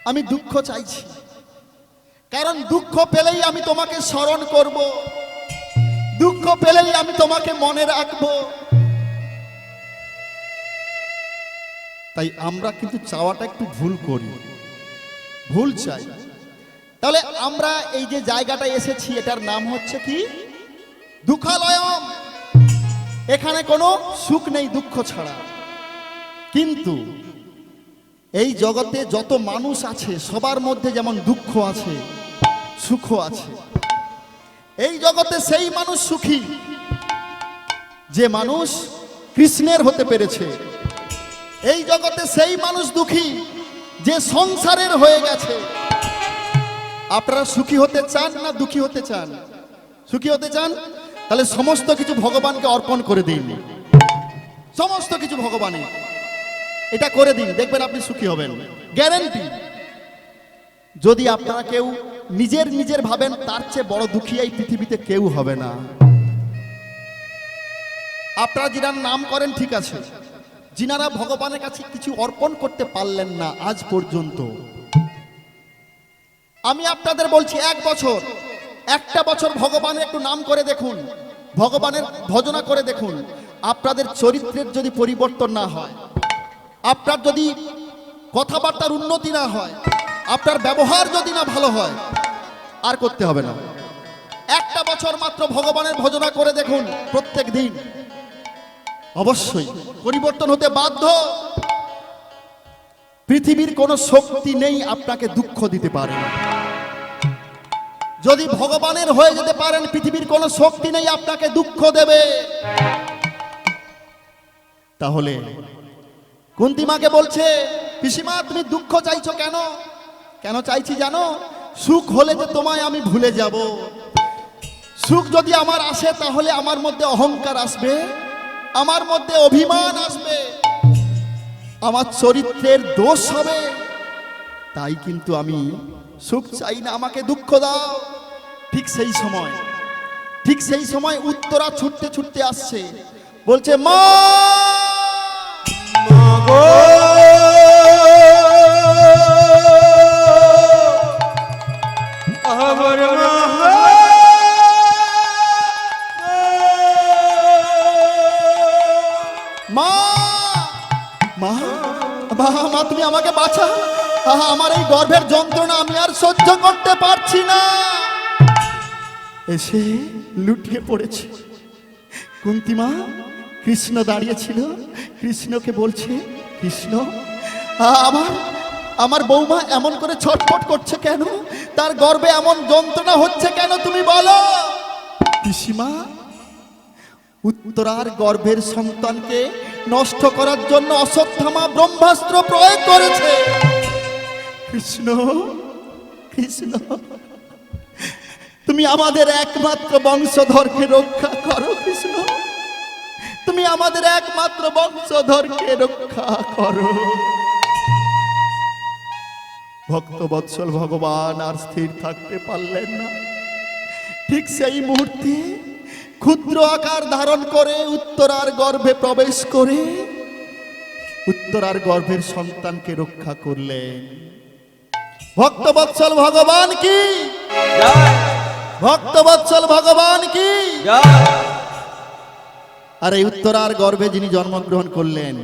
আমি দুঃখ চাইছি, কারণ দুঃখ পেলেই আমি তোমাকে স্মরণ করব, দুঃখ পেলেই আমি তোমাকে মনে রাখবো। তাই আমরা কিন্তু চাওয়াটা একটু ভুল করি, ভুল চাই। তাহলে আমরা এই যে জায়গাটায় এসেছি এটার নাম হচ্ছে কি? দুঃখালয়ম। এখানে কোনো সুখ নেই দুঃখ ছাড়া। কিন্তু এই জগতে যত মানুষ আছে সবার মধ্যে যেমন দুঃখ আছে, সুখ আছে। এই জগতে সেই মানুষ সুখী যে মানুষ কৃষ্ণের হতে পেরেছে, এই জগতে সেই মানুষ দুঃখী যে সংসারের হয়ে গেছে। আপনারা সুখী হতে চান না দুঃখী হতে চান? সুখী হতে চান? তাহলে সমস্ত কিছু ভগবানকে অর্পণ করে দিন, সমস্ত কিছু ভগবানের, এটা করে দিন, দেখবেন আপনি সুখী হবেন, গ্যারান্টি। যদি আপনারা কেউ নিজের নিজের ভাবেন, তার চেয়ে বড় দুঃখী এই পৃথিবীতে কেউ হবে না। আপনারা যিনার নাম করেন ঠিক আছে, যিনারা ভগবানের কাছে কিছু অর্পণ করতে পারলেন না আজ পর্যন্ত, আমি আপনাদের বলছি একটা বছর ভগবানের একটু নাম করে দেখুন, ভগবানের ভজনা করে দেখুন। আপনাদের চরিত্রের যদি পরিবর্তন না হয়, আপনার যদি কথাবার্তার উন্নতি না হয়, আপনার ব্যবহার যদি না ভালো হয়, আর করতে হবে না। একটা বছর মাত্র ভগবানের ভজনা করে দেখুন, প্রত্যেক দিন, অবশ্যই পরিবর্তন হতে বাধ্য। পৃথিবীর কোনো শক্তি নেই আপনাকে দুঃখ দিতে পারে। যদি ভগবানের হয়ে যেতে পারেন, পৃথিবীর কোনো শক্তি নেই আপনাকে দুঃখ দেবে। তাহলে কুন্তী মাকে বলছে, পিসিমা তুমি দুঃখ চাইছো কেন? কেন চাইছি জানো? সুখ হলে যে তোমায় আমি ভুলে যাব। সুখ যদি আমার আসে তাহলে আমার মধ্যে অহংকার আসবে, আমার মধ্যে অভিমান আসবে, আমার চরিত্রের দোষ হবে। তাই কিন্তু আমি সুখ চাই না, আমাকে দুঃখ দাও। ঠিক সেই সময় উত্তরা ছুটতে ছুটতে আসছে, বলছে, মা আমার মা, মা, মা তুমি আমাকে বাঁচা, আমার এই গর্ভের যন্ত্রণা আমি আর সহ্য করতে পারছি না। এসে লুটিয়ে পড়েছে। কুন্তী মা, কৃষ্ণ দাঁড়িয়েছিল, কৃষ্ণকে বলছে, কৃষ্ণ আমার বৌমা এমন করে ছটফট করছে কেন? তার গর্ভে এমন যন্ত্রণা হচ্ছে কেন তুমি বলো? পিসিমা, উত্তরার গর্ভের সন্তানকে নষ্ট করার জন্য অশ্বত্থামা ব্রহ্মাস্ত্র প্রয়োগ করেছে। কৃষ্ণ, কৃষ্ণ তুমি আমাদের একমাত্র বংশধরকে রক্ষা করো। কৃষ্ণ তুমি আমাদের একমাত্র বংশধরকে রক্ষা করো। ভক্তবৎসল ভগবান আর স্থির থাকতে পারলেন না। ঠিক সেই মুহূর্তে ক্ষুদ্র আকার ধারণ করে উত্তরার গর্ভে প্রবেশ করে উত্তরার গর্ভের সন্তানকে রক্ষা করলেন। ভক্তবৎসল ভগবান কি, জয় ভক্তবৎসল ভগবান কি। জয়। আর এই উত্তরার গর্ভে যিনি জন্মগ্রহণ করলেন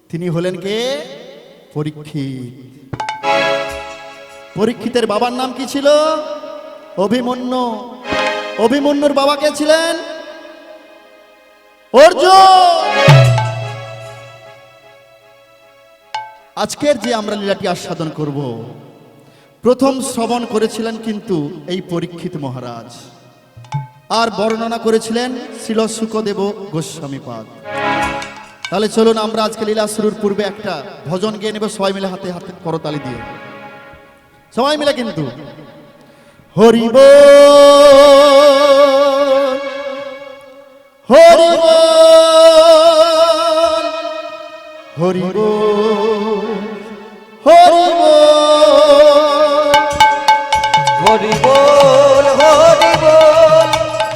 তিনি হলেন কে? পরীক্ষিত। পরীক্ষিতের বাবার নাম কি ছিল? অভিমন্যু। অভিমন্যুর বাবা কে ছিলেন? অর্জুন। আজকের যে আমরা লীলাটি আস্বাদন করব, প্রথম শ্রবণ করেছিলেন কিন্তু এই পরীক্ষিত মহারাজ, আর বর্ণনা করেছিলেন শ্রীল শুকদেব গোস্বামীপাদ। তাহলে চলুন আমরা আজকে লীলা শুরুর পূর্বে একটা ভজন গেয়ে নেব সবাই মিলে, হাতে হাতে করতালি দিয়ে সবাই মিলে কিন্তু। হরি বল, হরি বল, হরি বল, হরি বল। হরি বল হরি বল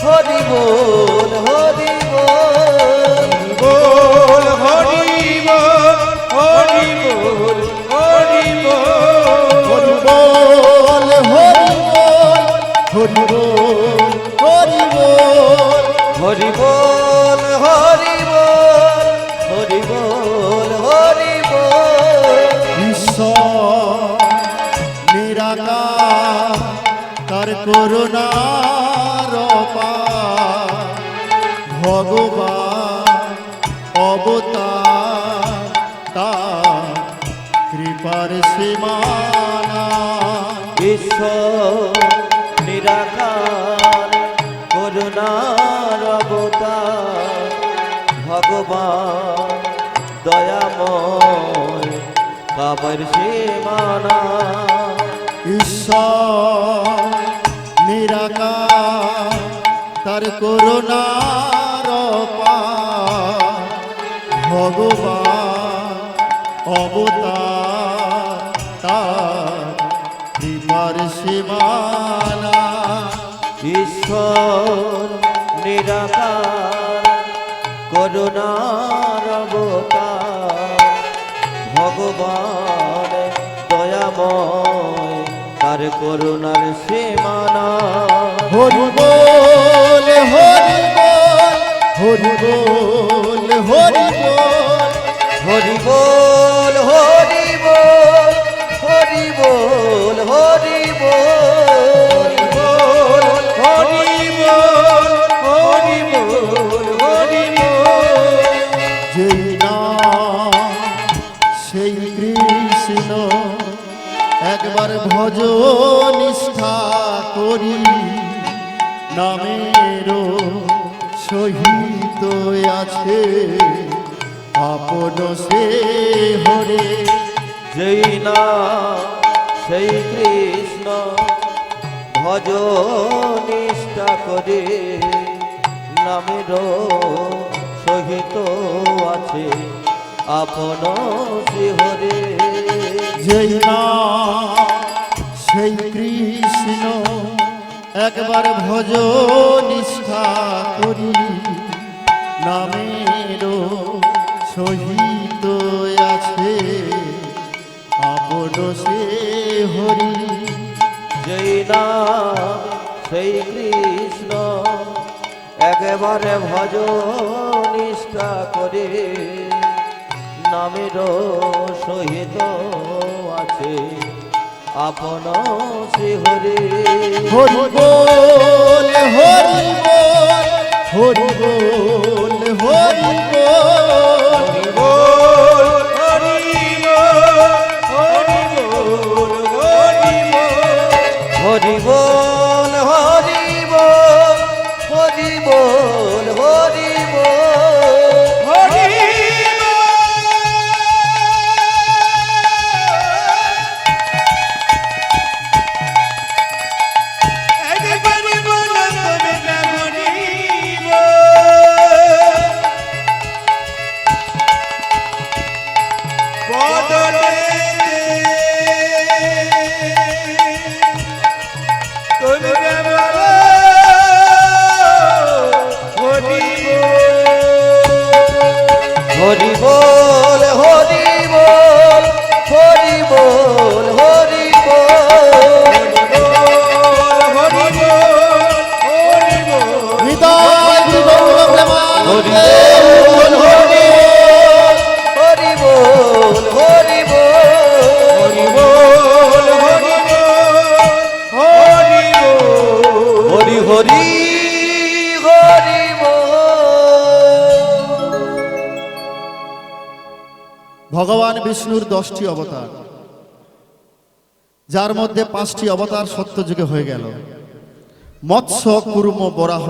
হরি বল হরি বল। বল হরি বল হরি বল হরি বল। হরি বল, হরি বল, হরি বল, হরি বল। হরি বল হরি বল হরি বল হরি বল। ঈশ্বর নিরাকার, তার করুণার অপার, ভগবান অবতার, তার কৃপার সীমানা। ঈশ্বর নিরাকার করুণার অবতার, ভগবান দয়াময় কাবার সীমানা। ঈশ্বর নিরাকার, তার করুণার অপার, ভগবান অবতার, তার কৃপার সীমানা। ঈশ্বর নিরাকার করুণার অবতার, ভগবান দয়াময় তার করুণার সীমানা। হরি বল, হরি বল, হরি বল, হরি বল। হরি বল হরি বল হরি বল হরি বল। বল হরি বল হরি বল হরি বল। যেই নাম সেই কৃষ্ণ, একবার ভজ নিষ্ঠা করি, নামেরও সহিত আছে আপন সে হরে। যেই না সেই কৃষ্ণ ভজ নিষ্ঠা করে, নামের সহিত আছে আপন শ্রীহরে। যেই নাম সেই কৃষ্ণ, একবার ভজ নিষ্ঠা করি, নামেরও সহিত আছে আপন সে হরি। যেই না সেই কৃষ্ণ একেবারে ভজ নিষ্ঠা করে, নামের সহিত আছে আপন শ্রীহরে। হরি বল, হরি বল, হরি বল, হরি বল। বল হরি বল হরি বল হরি বল। হরি বল হরি বল হরি বল হরি বল। হরি একবারে বলো তবে না হরি বল। ভগবান বিষ্ণুর 10টি অবতার, যার মধ্যে 5টি অবতার সত্যযুগে হয়ে গেল। মৎস্য, কুর্ম, বরাহ,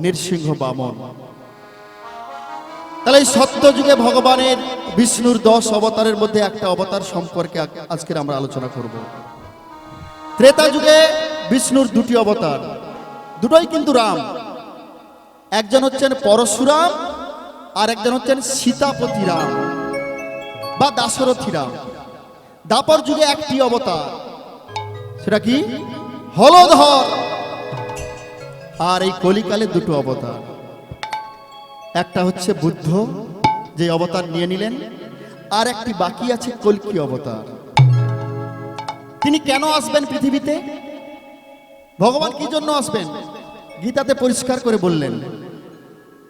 নৃসিংহ, বামন। তাহলে এই সত্যযুগে ভগবানের বিষ্ণুর 10 অবতারের মধ্যে একটা অবতার সম্পর্কে আজকে আমরা আলোচনা করব। ত্রেতা যুগে বিষ্ণুর 2টি অবতার, দুটোই কিন্তু রাম। একজন হচ্ছেন পরশুরাম, আর একজন হচ্ছেন সীতাপতি রাম বা দাশরথী রাম। দাপর যুগে একটি অবতার, সেটা কি? হলধর। আর এই কলিকালে 2টো অবতার, একটা হচ্ছে বুদ্ধ, যে অবতার নিয়ে নিলেন, আর একটি বাকি আছে কল্কি অবতার। তিনি কেন আসবেন পৃথিবীতে? ভগবান কি জন্য আসবেন? গীতাতে পরিষ্কার করে বললেন,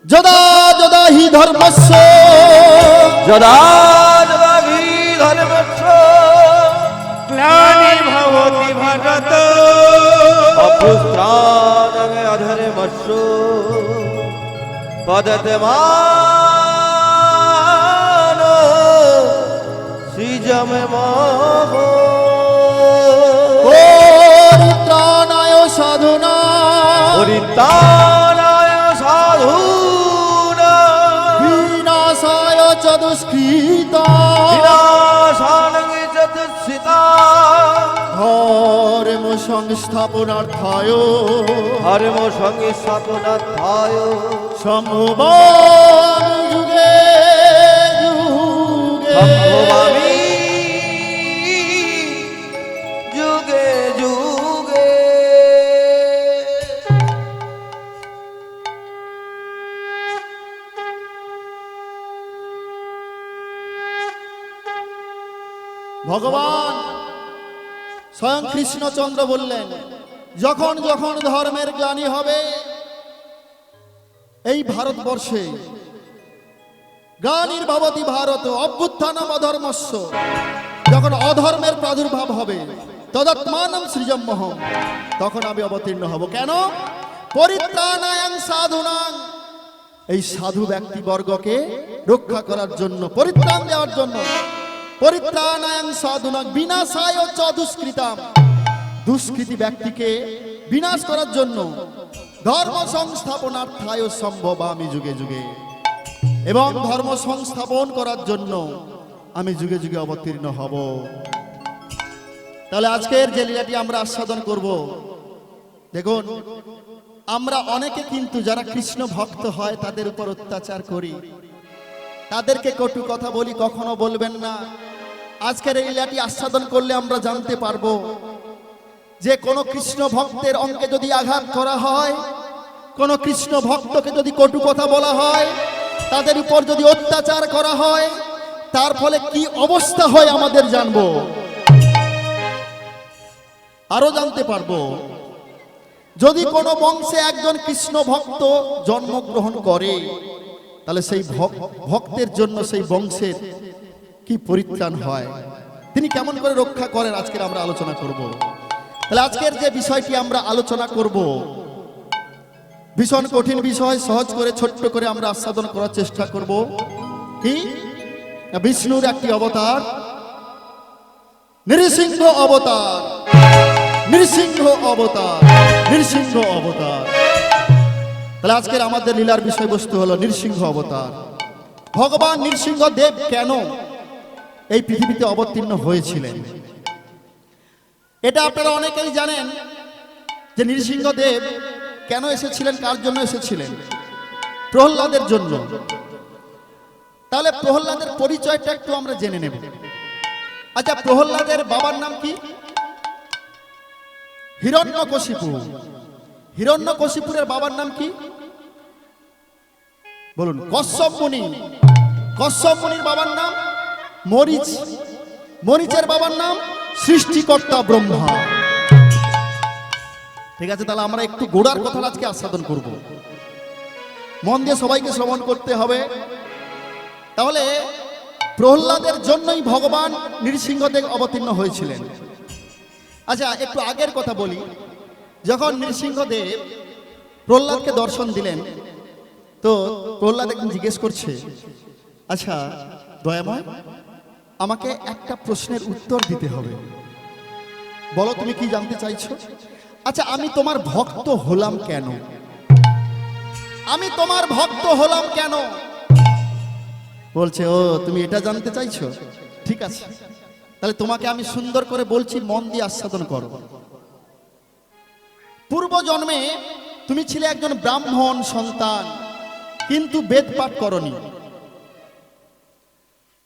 যদা যদা হি ধর্মস্য যদা যদা হি ধর্মস্য গ্লানির্ভবতি ভারত অভ্যুত্থানং অধর্মস্য পদতমান সৃজমেমহ পরিত্রাণায় সাধুনা পরিত্রাণায় সাধূনাং বিনাশায় চ দুষ্কৃতা বিনাশানং চ দুষ্কৃতাং ধর্ম সংস্থাপনার্থায় ধর্ম সংস্থাপনার্থায় সম্ভবামি যুগে যুগে সম্ভবামি যুগে যুগে। ভগবান স্বয়ং কৃষ্ণচন্দ্র বললেন, যখন যখন ধর্মের গ্লানি হবে এই ভারতবর্ষে, গ্লানির্ভবতি ভারত অভ্যুত্থানম অধর্মস্য, যখন অধর্মের প্রাদুর্ভাব হবে, তদাত্মানম সৃজম্যহম, তখন আমি অবতীর্ণ হব। কেন? পরিত্রাণায়াং সাধুনাং, এই সাধু ব্যক্তিবর্গকে রক্ষা করার জন্য, পরিত্রাণ দেওয়ার জন্য। পরিত্রাণায়াং সাধুনাং বিনাশায় চ দুষ্কৃতাম, দুষ্কৃতী ব্যক্তিকে বিনাশ করার জন্য। ধর্ম সংস্থাপনার্থায় সম্ভবামি যুগে যুগে, এবং ধর্ম সংস্থাপন করার জন্য আমি যুগে যুগে অবতীর্ণ হব। তাহলে আজকের যে লীলাটি আমরা আস্বাদন করব, দেখুন, আমরা অনেকে কিন্তু যারা কৃষ্ণ ভক্ত হয় তাদের উপর অত্যাচার করি, তাদেরকে কটু কথা বলি। কখনো বলবেন না। আজকের এই লীলাটি আস্বাদন করলে আমরা জানতে পারবো যে কোন কৃষ্ণ ভক্তের অঙ্কে যদি আঘাত করা হয়, কোন কৃষ্ণ ভক্তকে যদি কটু কথা বলা হয়, তাদের উপর যদি অত্যাচার করা হয়, তার ফলে কি অবস্থা হয় আমাদের জানবো, আরো জানতে পারবো। যদি কোনো বংশে একজন কৃষ্ণ ভক্ত জন্মগ্রহণ করে, তাহলে সেই ভক্তের জন্য সেই বংশের কি পরিত্রাণ হয়, তিনি কেমন করে রক্ষা করেন, আজকের আমরা আলোচনা করব। তাহলে আজকের যে বিষয়টি আমরা আলোচনা করব, ভীষণ কঠিন বিষয়, সহজ করে ছোট্ট করে আমরা আস্বাদন করার চেষ্টা করব। কি? বিষ্ণুর একটি অবতার, নৃসিংহ অবতার, নৃসিংহ অবতার, নৃসিংহ অবতার। তাহলে আজকের আমাদের লীলার বিষয়বস্তু হলো নৃসিংহ অবতার। ভগবান নৃসিংহ দেব কেন এই পৃথিবীতে অবতীর্ণ হয়েছিলেন, এটা আপনারা অনেকেই জানেন যে নৃসিংহ দেব কেন এসেছিলেন, কার জন্য এসেছিলেন? প্রহ্লাদের জন্য। তাহলে প্রহ্লাদের পরিচয়টা একটু আমরা জেনে নেব। আচ্ছা, প্রহ্লাদের বাবার নাম কি? হিরণ্যকশিপু। হিরণ্যকশিপুরের বাবার নাম কি বলুন? কশ্যপ মুনি। কশ্যপ মুনির বাবার নাম মরিচ। মরিচের বাবার নাম সৃষ্টিকর্তা ব্রহ্মা। ঠিক আছে, তাহলে আমরা একটু গোড়ার কথা আজকে আস্বাদন করব। মন দিয়ে সবাইকে শ্রবণ করতে হবে। তাহলে প্রহ্লাদের জন্যই ভগবান নৃসিংহদেব অবতীর্ণ হয়েছিলেন। আচ্ছা, একটু আগের কথা বলি। যখন নৃসিংহদেব প্রহ্লাদকে দর্শন দিলেন, তো প্রহ্লাদ একদিন জিজ্ঞেস করছে, আচ্ছা দয়াময়, আমাকে একটা প্রশ্নের উত্তর দিতে হবে। বলো তুমি কি জানতে চাইছো? আচ্ছা, আমি তোমার ভক্ত হলাম কেন? আমি তোমার ভক্ত হলাম কেন? বলছে, ও তুমি এটা জানতে চাইছো? ঠিক আছে, তাহলে তোমাকে আমি সুন্দর করে বলছি, মন দিয়ে আস্বাদন করো। পূর্ব জন্মে তুমি ছিলে একজন ব্রাহ্মণ সন্তান, কিন্তু বেদ পাঠ করনি।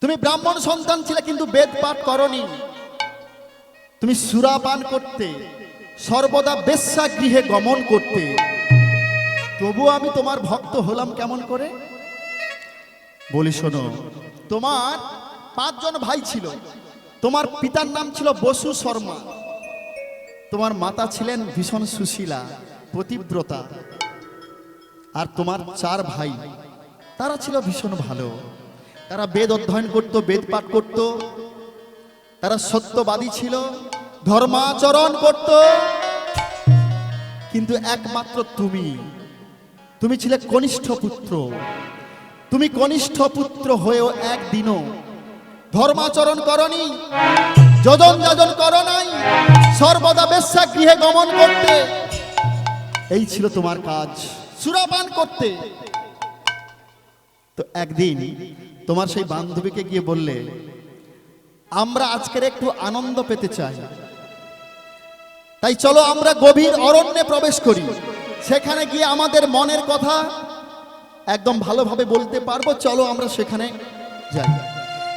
তুমি ব্রাহ্মণ সন্তান ছিলে কিন্তু বেদ পাঠ করনি। তুমি সুরাপান করতে, সর্বদা বেশ্যাগৃহে গমন করতে। তবু আমি তোমার ভক্ত হলাম কেমন করে? বলি শোনো, তোমার 5 জন ভাই ছিল। তোমার পিতার নাম ছিল বসু শর্মা। তোমার মাতা ছিলেন ভীষণ সুশীলা, পতিব্রতা। আর তোমার 4 ভাই, তারা ছিল ভীষণ ভালো। তারা বেদ অধ্যয়ন করত, বেদ পাঠ করত, তারা সত্যবাদী ছিল, ধর্মাচরণ করত। কিন্তু একমাত্র তুমি ছিলে কনিষ্ঠ পুত্র। তুমি কনিষ্ঠ পুত্র হয়েও একদিনও ধর্মাচরণ করনি, যজন যাজন করো নাই, সর্বদা বেশ্যাগৃহে গমন করতে। এই ছিল তোমার কাজ, সুরাপান করতে। তো একদিন তোমার সেই বান্ধবীকে গিয়ে বললে, আমরা আজকের একটু আনন্দ পেতে চাই, তাই চলো আমরা গভীর অরণ্যে প্রবেশ করি। সেখানে গিয়ে আমাদের মনের কথা একদম ভালোভাবে বলতে পারবো, চলো আমরা সেখানে যাই।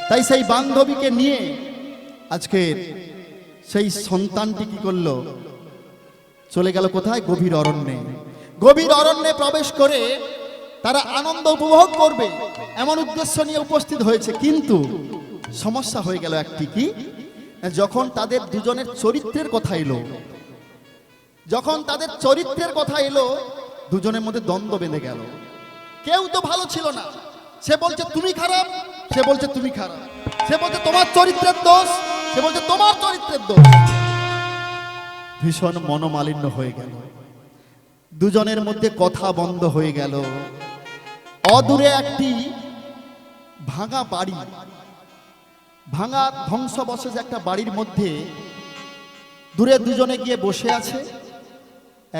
তাই সেই বান্ধবীকে নিয়ে আজকের সেই সন্তানটি কি করলো? চলে গেল কোথায়? গভীর অরণ্যে। গভীর অরণ্যে প্রবেশ করে তারা আনন্দ উপভোগ করবে এমন উদ্দেশ্য নিয়ে উপস্থিত হয়েছে। কিন্তু সমস্যা হয়ে গেল একটি, কি? যখন তাদের দুজনের চরিত্রের কথা এলো, দুজনের মধ্যে দ্বন্দ্ব বেঁধে গেল। কেউ তো ভালো ছিল না। সে বলছে তুমি খারাপ, সে বলছে তুমি খারাপ। সে বলছে তোমার চরিত্রের দোষ, সে বলছে তোমার চরিত্রের দোষ। ভীষণ মনোমালিন্য হয়ে গেল, দুজনের মধ্যে কথা বন্ধ হয়ে গেল। অদূরে একটি ভাঙা বাড়ি, ভাঙা ধ্বংসাবশেষ একটা বাড়ির মধ্যে দূরে দুজনে গিয়ে বসে আছে,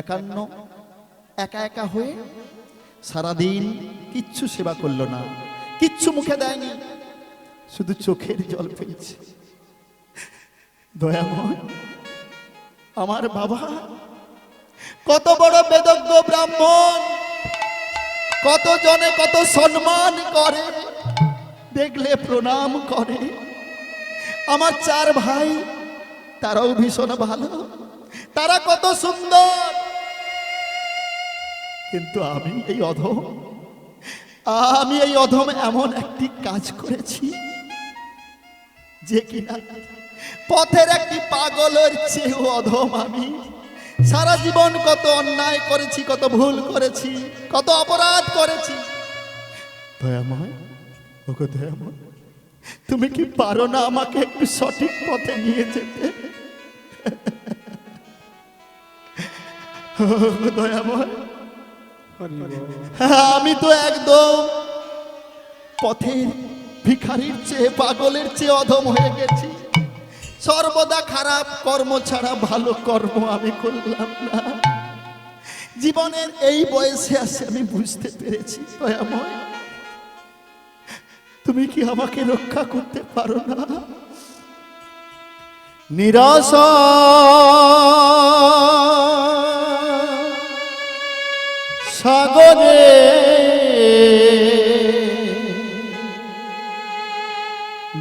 একান্ন, একা একা হয়ে। সারাদিন কিচ্ছু সেবা করলো না, কিচ্ছু মুখে দেয়নি, শুধু চোখের জল ফেলছে। দয়াময়, আমার বাবা কত বড় বেদজ্ঞ ব্রাহ্মণ, কত জনে কত সম্মান করে, দেখলে প্রণাম করে। আমার 4 ভাই, তারাও ভীষণ ভালো, তারা কত সুন্দর। কিন্তু আমি এই অধম এমন একটি কাজ করেছি যে কিনা পথের একটি পাগলের চেয়েও অধম। আমি সারা জীবন কত অন্যায় করেছি, কত ভুল করেছি, কত অপরাধ করেছি। দয়াময়, ওগো দয়াময়, তুমি কি পারো না আমাকে একটু সঠিক পথে নিয়ে যেতে? দয়াময়, আমি তো একদম পথের ভিখারির চেয়ে, পাগলের চেয়ে অধম হয়ে গেছি। সর্বদা খারাপ কর্ম ছাড়া ভালো কর্ম আমি করলাম না। জীবনের এই বয়সে আসে আমি বুঝতে পেরেছি। দয়াময়, তুমি কি আমাকে রক্ষা করতে পারো না? নিরাশা সাগরে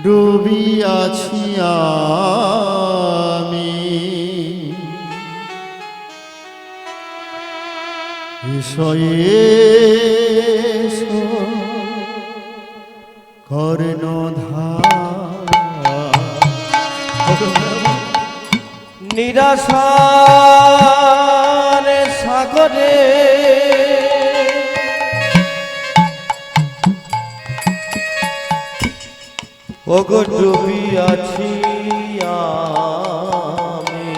ডুবিয়াছি আমি, বিষয়ে নিরাশার সাগরে ওগো ডুবিয়াছি আমি,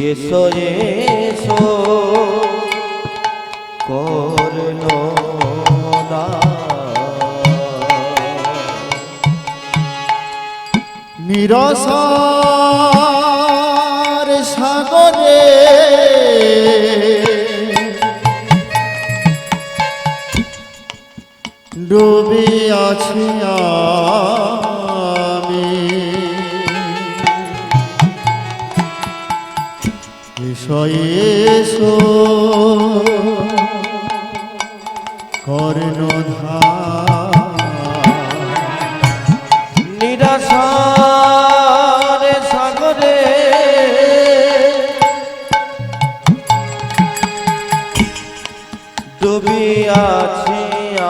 এসো এসো করুণা নিরসার সাগরে ডুবে আছি আমি। এসো এসো কর্ণধার, নিরাশার সাগরে ডুবিয়াছি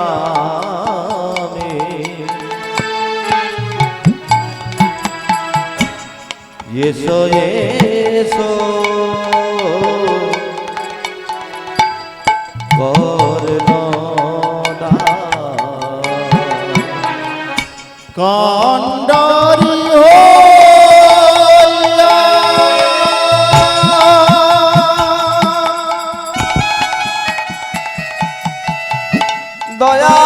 আমি। এসো এসো কান্ডারি হইয়া দয়া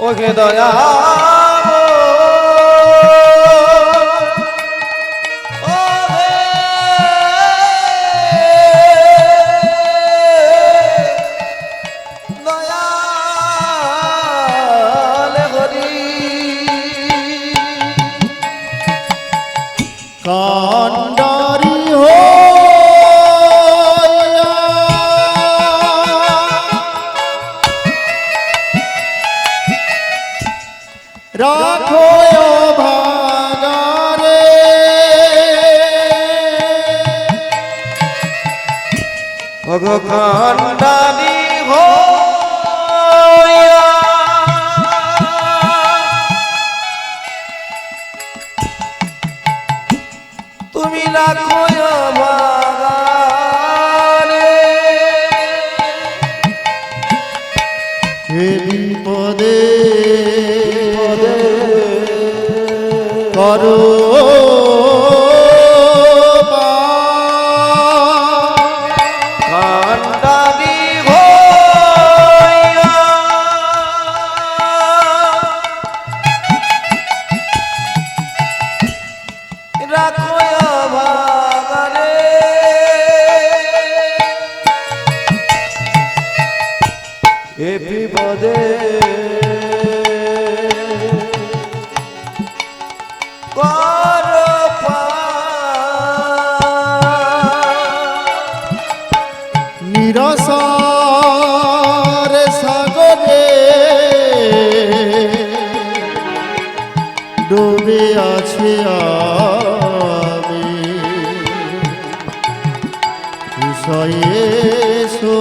ওকে দয়া কান্ডারি হইয়া রাখো ভাগারে ভগবান্ডারি হইয়া তুমি রাখো আমারে হে বিপদে করো কান্ডারি হইয়া রাখো আমারে এ বিপদে কর নিরসার সাগরে ডুবে আছে আমি। এসো এসো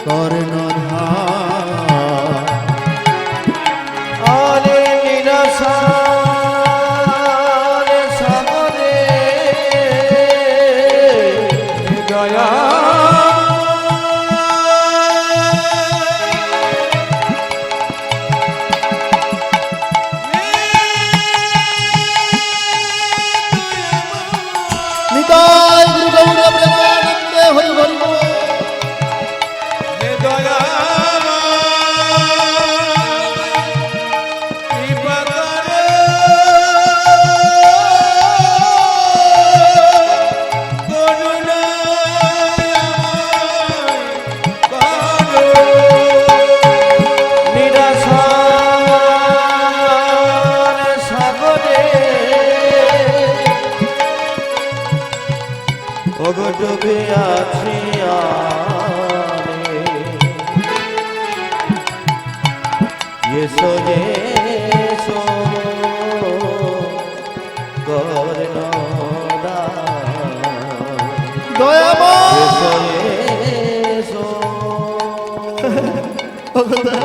কর্ণধার, আরে নিরাশার সাগরে দয়া নিতাই গুরু গৌর প্রেমানন্দে হরি হরি বল। হে দয়া কৃপা করে করুণা আমায় করো। নিরাশার সাগরে ওগো ডুবে আছি আমি। এসো এসো কর্ণধার, দয়াময় এসো এসো কর্ণধার।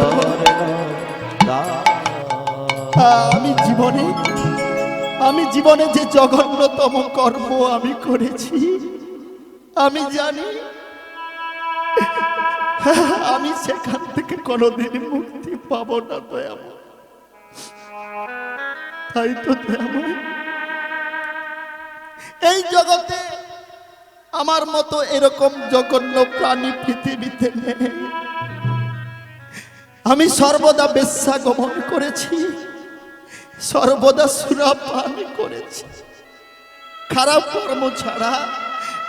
আমি জীবনে যে জঘন্যতম কর্ম আমি করেছি আমি জানি, আমি সেখান থেকে কোনোদিন মুক্তি পাবো না দয়াময়। তাই তো দয়াময় এই জগতে আমার মতো এরকম জঘন্য প্রাণী পৃথিবীতে নেই। আমি সর্বদা বেশ্যা গমন করেছি, সর্বদা সুরাপান করেছি। খারাপ কর্ম ছাড়া,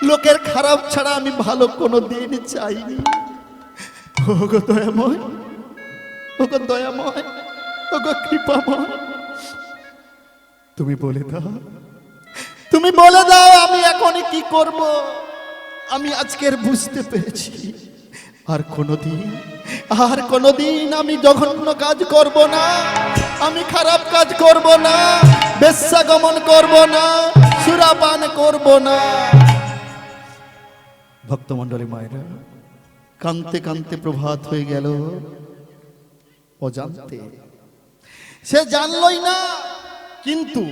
লোকের খারাপ ছাড়া আমি ভালো কোনো দিন চাইনি। ওগো দয়াময়, ওগো দয়াময়, ওগো কৃপাময়, তুমি বলে দাও, তুমি বলে দাও আমি এখন কি করব। আমি আজকের বুঝতে পেরেছি আর কোনোদিন আমি জঘন্য কাজ করব না, আমি খারাপ কাজ করব না, বেশ্যাগমন করব না, সুরাপান করব না। ভক্তমণ্ডলী মায়েরা, কাঁদতে কাঁদতে প্রভাত হয়ে গেল অজান্তে। সে জানলই না, কিন্তু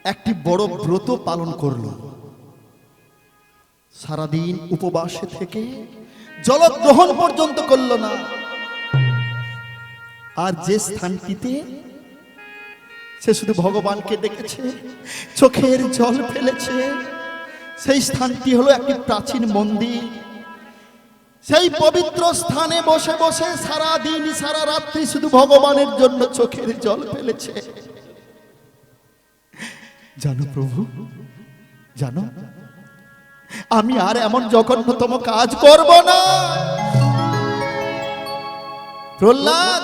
একটি বড় ব্রত পালন করল। সারাদিন উপবাসে থেকে জলগ্রহণ পর্যন্ত করল না। আর যে স্থানটিতে সে শুধু ভগবানকে দেখেছে, চোখের জল ফেলেছে, সেই স্থানটি হলো একটি প্রাচীন মন্দির। সেই পবিত্র স্থানে বসে বসে সারা দিন সারা রাত্রি শুধু ভগবানের জন্য চোখের জল ফেলেছে। জানো প্রভু, জানো, আমি আর এমন জঘন্যতম কাজ করব না। প্রহ্লাদ,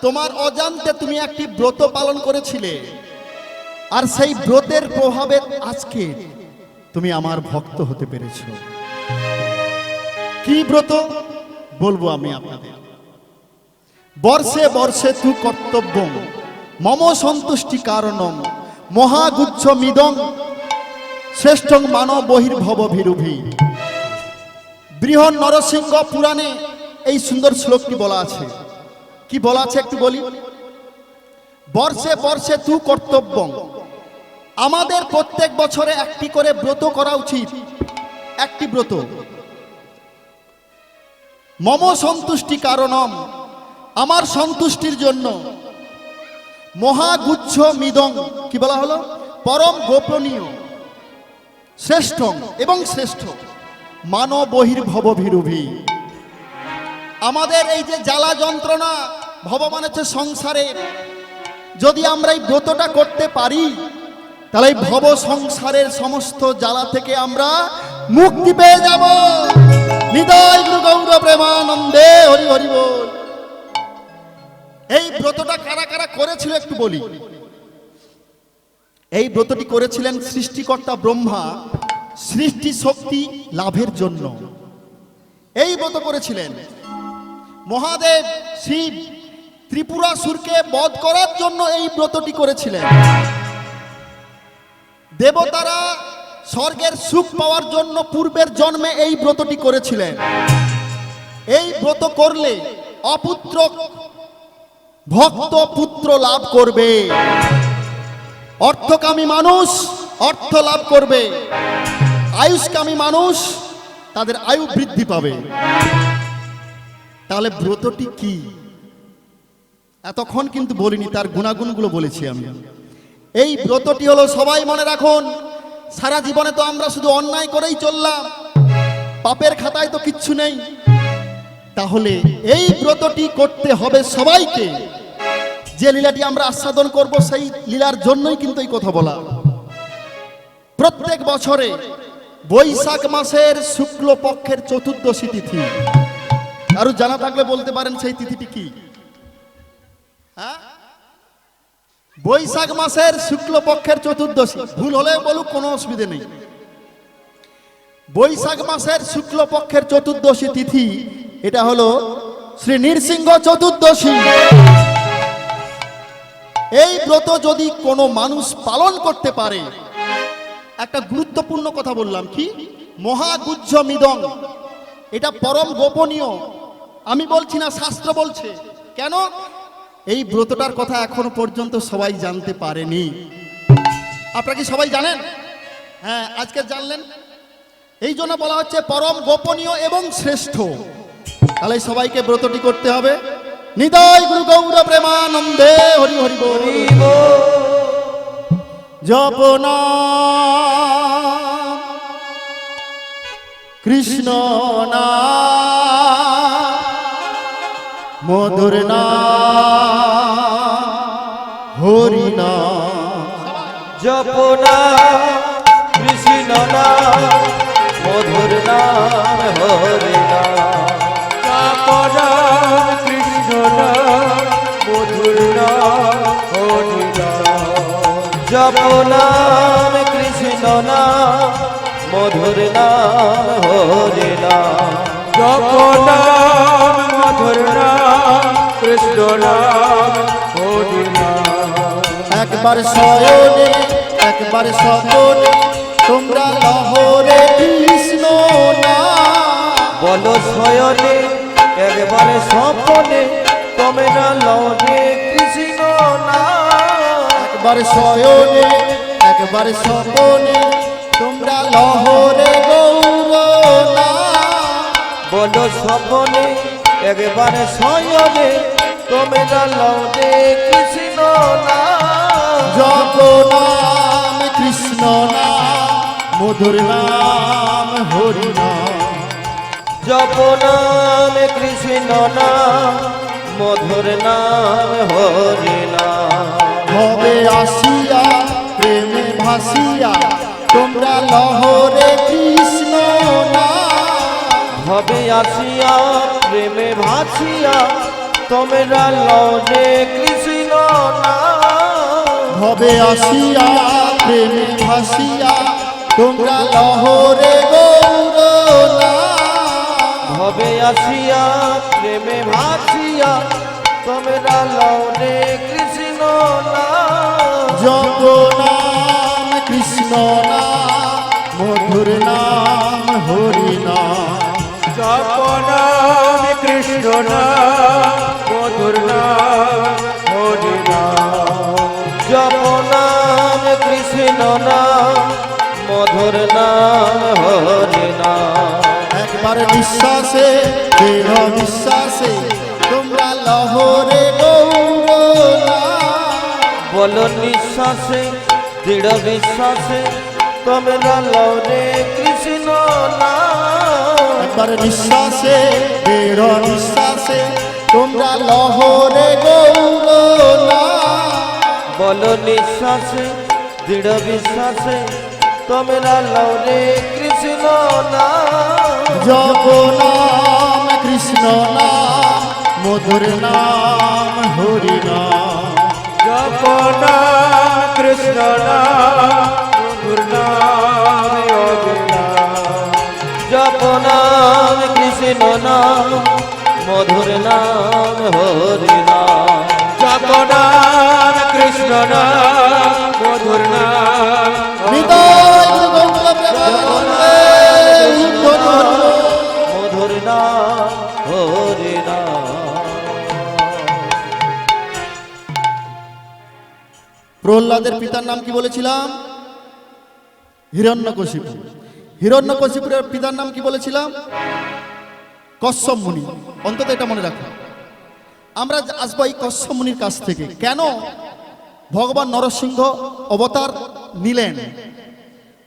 তোমার অজান্তে তুমি একটি ব্রত পালন করেছিলে, আর সেই ব্রতের প্রভাবে আজকে তুমি আমার ভক্ত হতে পেরেছো। কি ব্রত বলবো আমি আপনাদের। বর্ষে বর্ষে তু কর্তব্যম মম সন্তুষ্টি কারণম মহাগুচ্ছ মিদং শ্রেষ্ঠং মানব বহির্ভব ভীরুভি। বৃহৎ নরসিংহ পুরাণে এই সুন্দর শ্লোকটি বলা আছে। কি বলা আছে একটু বলি। বর্ষে বর্ষে তু কর্তব্যম, আমাদের প্রত্যেক বছরে একটি করে ব্রত করা উচিত। একটি ব্রত। মম সন্তুষ্টি কারণম, আমার সন্তুষ্টির জন্য। মহাগুচ্ছ মিদং, কি বলা হলো, পরম গোপনীয়, শ্রেষ্ঠ এবং শ্রেষ্ঠ, মানব বহির্ভব ভীরুভি। আমাদের এই যে জ্বালা যন্ত্রণা, ভব মানে হচ্ছে সংসারে, যদি আমরা এই ব্রতটা করতে পারি তাহলে এই ভব সংসারের সমস্ত জ্বালা থেকে আমরা মুক্তি পেয়ে যাব। নিতাই গুরু গৌর প্রেমানন্দে, হরি হরি বল। এই ব্রতটা কারা কারা করেছিল একটু বলি। এই ব্রতটি করেছিলেন সৃষ্টিকর্তা ব্রহ্মা সৃষ্টি শক্তি লাভের জন্য। এই ব্রত করেছিলেন মহাদেব শিব ত্রিপুরাসুরকে বধ করার জন্য। এই ব্রতটি করেছিলেন দেবতারা স্বর্গের সুখ পাওয়ার জন্য পূর্বের জন্মে এই ব্রতটি করেছিলেন। এই ব্রত করলে অপুত্র ভক্ত পুত্র লাভ করবে, অর্থকামী মানুষ অর্থ লাভ করবে, আয়ুষ্কামী মানুষ তাদের আয়ু বৃদ্ধি পাবে। তাহলে ব্রতটি কি? এতক্ষণ কিন্তু বলিনি, তার গুণাগুণগুলো বলেছি আমি। এই ব্রতটি হলো, সবাই মনে রাখুন, সারা জীবনে তো আমরা শুধু অন্যায় করেই চললাম, পাপের খাতায় তো কিচ্ছু নেই। তাহলে এই ব্রতটি করতে হবে সবাইকে। যে লীলাটি আমরা আস্বাদন করব সেই লীলার জন্যই কিন্তু এই কথা বলা। প্রত্যেক বছরে বৈশাখ মাসের শুক্ল পক্ষের চতুর্দশী তিথি, আরো জানা থাকলে বলতে পারেন সেই তিথিটি কি? হ্যাঁ, বৈশাখ মাসের শুক্ল পক্ষের চতুর্দশী। ভুল হলে বলুক, কোনো অসুবিধা নেই। বৈশাখ মাসের শুক্ল পক্ষের চতুর্দশী তিথি, এটা হলো শ্রী নৃসিংহ চতুর্দশী। এই ব্রত যদি কোনো মানুষ পালন করতে পারে, একটা গুরুত্বপূর্ণ কথা বললাম, কি? মহাগুজ্জ মিদং, এটা পরম গোপনীয়। আমি বলছি না, শাস্ত্র বলছে। কেন? এই ব্রতটার কথা এখনো পর্যন্ত সবাই জানতে পারেনি। আপনারা কি সবাই জানেন? হ্যাঁ, আজকে জানলেন। এই জন্য বলা হচ্ছে পরম গোপনীয় এবং শ্রেষ্ঠ। তাহলে সবাইকে ব্রতটি করতে হবে। নিতাই গুরু গৌর প্রেমানন্দে, হরি হরি বল। জপ নাম কৃষ্ণ না মধুর না হরি না জপনা কৃষ্ণ নাম মধুর নাম হরি নাম কাপড়া কৃষ্ণ নাম মধুর নাম হরি নাম জপনাম কৃষ্ণ নাম মধুর নাম হরি নাম জপনাম মধুর নাম কৃষ্ণ নাম হরি নাম একবার শয়নে একবার স্বপনে তোমরা লহরে কৃষ্ণ না বলো শয়নে একবারে স্বপনে তোমরা লরে কৃষ্ণ নাম একবার শয়নে একবার স্বপনে তোমরা লহরে গৌর না বলো স্বপনে একবারে শয়নে তোমরা লরে কৃষ্ণ নাম জপ নাম কৃষ্ণ নাম মধুর নাম হরি নাম জপনাম কৃষ্ণ নাম মধুর নাম হরি নাম হবে আসিয়া প্রেমে ভাসিয়া তোমরা লহরে কৃষ্ণ না হবে আসিয়া প্রেমে ভাসিয়া তোমরা লরে কৃষ্ণ নাম হবে আসিয়া প্রেমে ভাসিয়া তোমরা লহরে গৌর না হবে আসিয়া প্রেমে ভাসিয়া তোমরা লরে কৃষ্ণ নাম জপ নাম কৃষ্ণ নাম মধুর নাম হরি নাম জপনাম কৃষ্ণ নাম মধুর নাম হরি নাম জপনাম কৃষ্ণ নাম মধুর নাম হরি নাম একবার বিশ্বাসে দৃঢ় বিশ্বাসে তোমরা লহরে গৌর না বলো নিঃশ্বাসে দৃঢ় বিশ্বাসে তোমরা লরে কৃষ্ণ নাম একবার নিঃশ্বাসে দৃঢ় নিঃশ্বাসে তোমরা লহরে গৌর না বলো নিঃশ্বাসে দৃঢ় বিশ্বাসে তোমরা লরে কৃষ্ণ নাম জপ নাম কৃষ্ণ নাম মধুর নাম হরি নাম জপনাম কৃষ্ণ নাম মধুর নাম হরি নাম জপনাম কৃষ্ণ নাম মধুর নাম হরি নাম জপনাম কৃষ্ণ নাম মধুর নাম হৃদয় গৌর প্রেমানন্দে উদ্ধর মধুর নাম হরি নাম প্রহ্লাদের পিতার নাম কি বলেছিলাম? হিরণ্যকশিপু। হিরণ্যকশিপুর পিতার নাম কি বলেছিলাম? কশ্যপ মুনি। অন্তত এটা মনে রাখো। আমরা আসবো এই কশ্যপ মুনির কাছ থেকে। কেন ভগবান নরসিংহ অবতার নিলেন?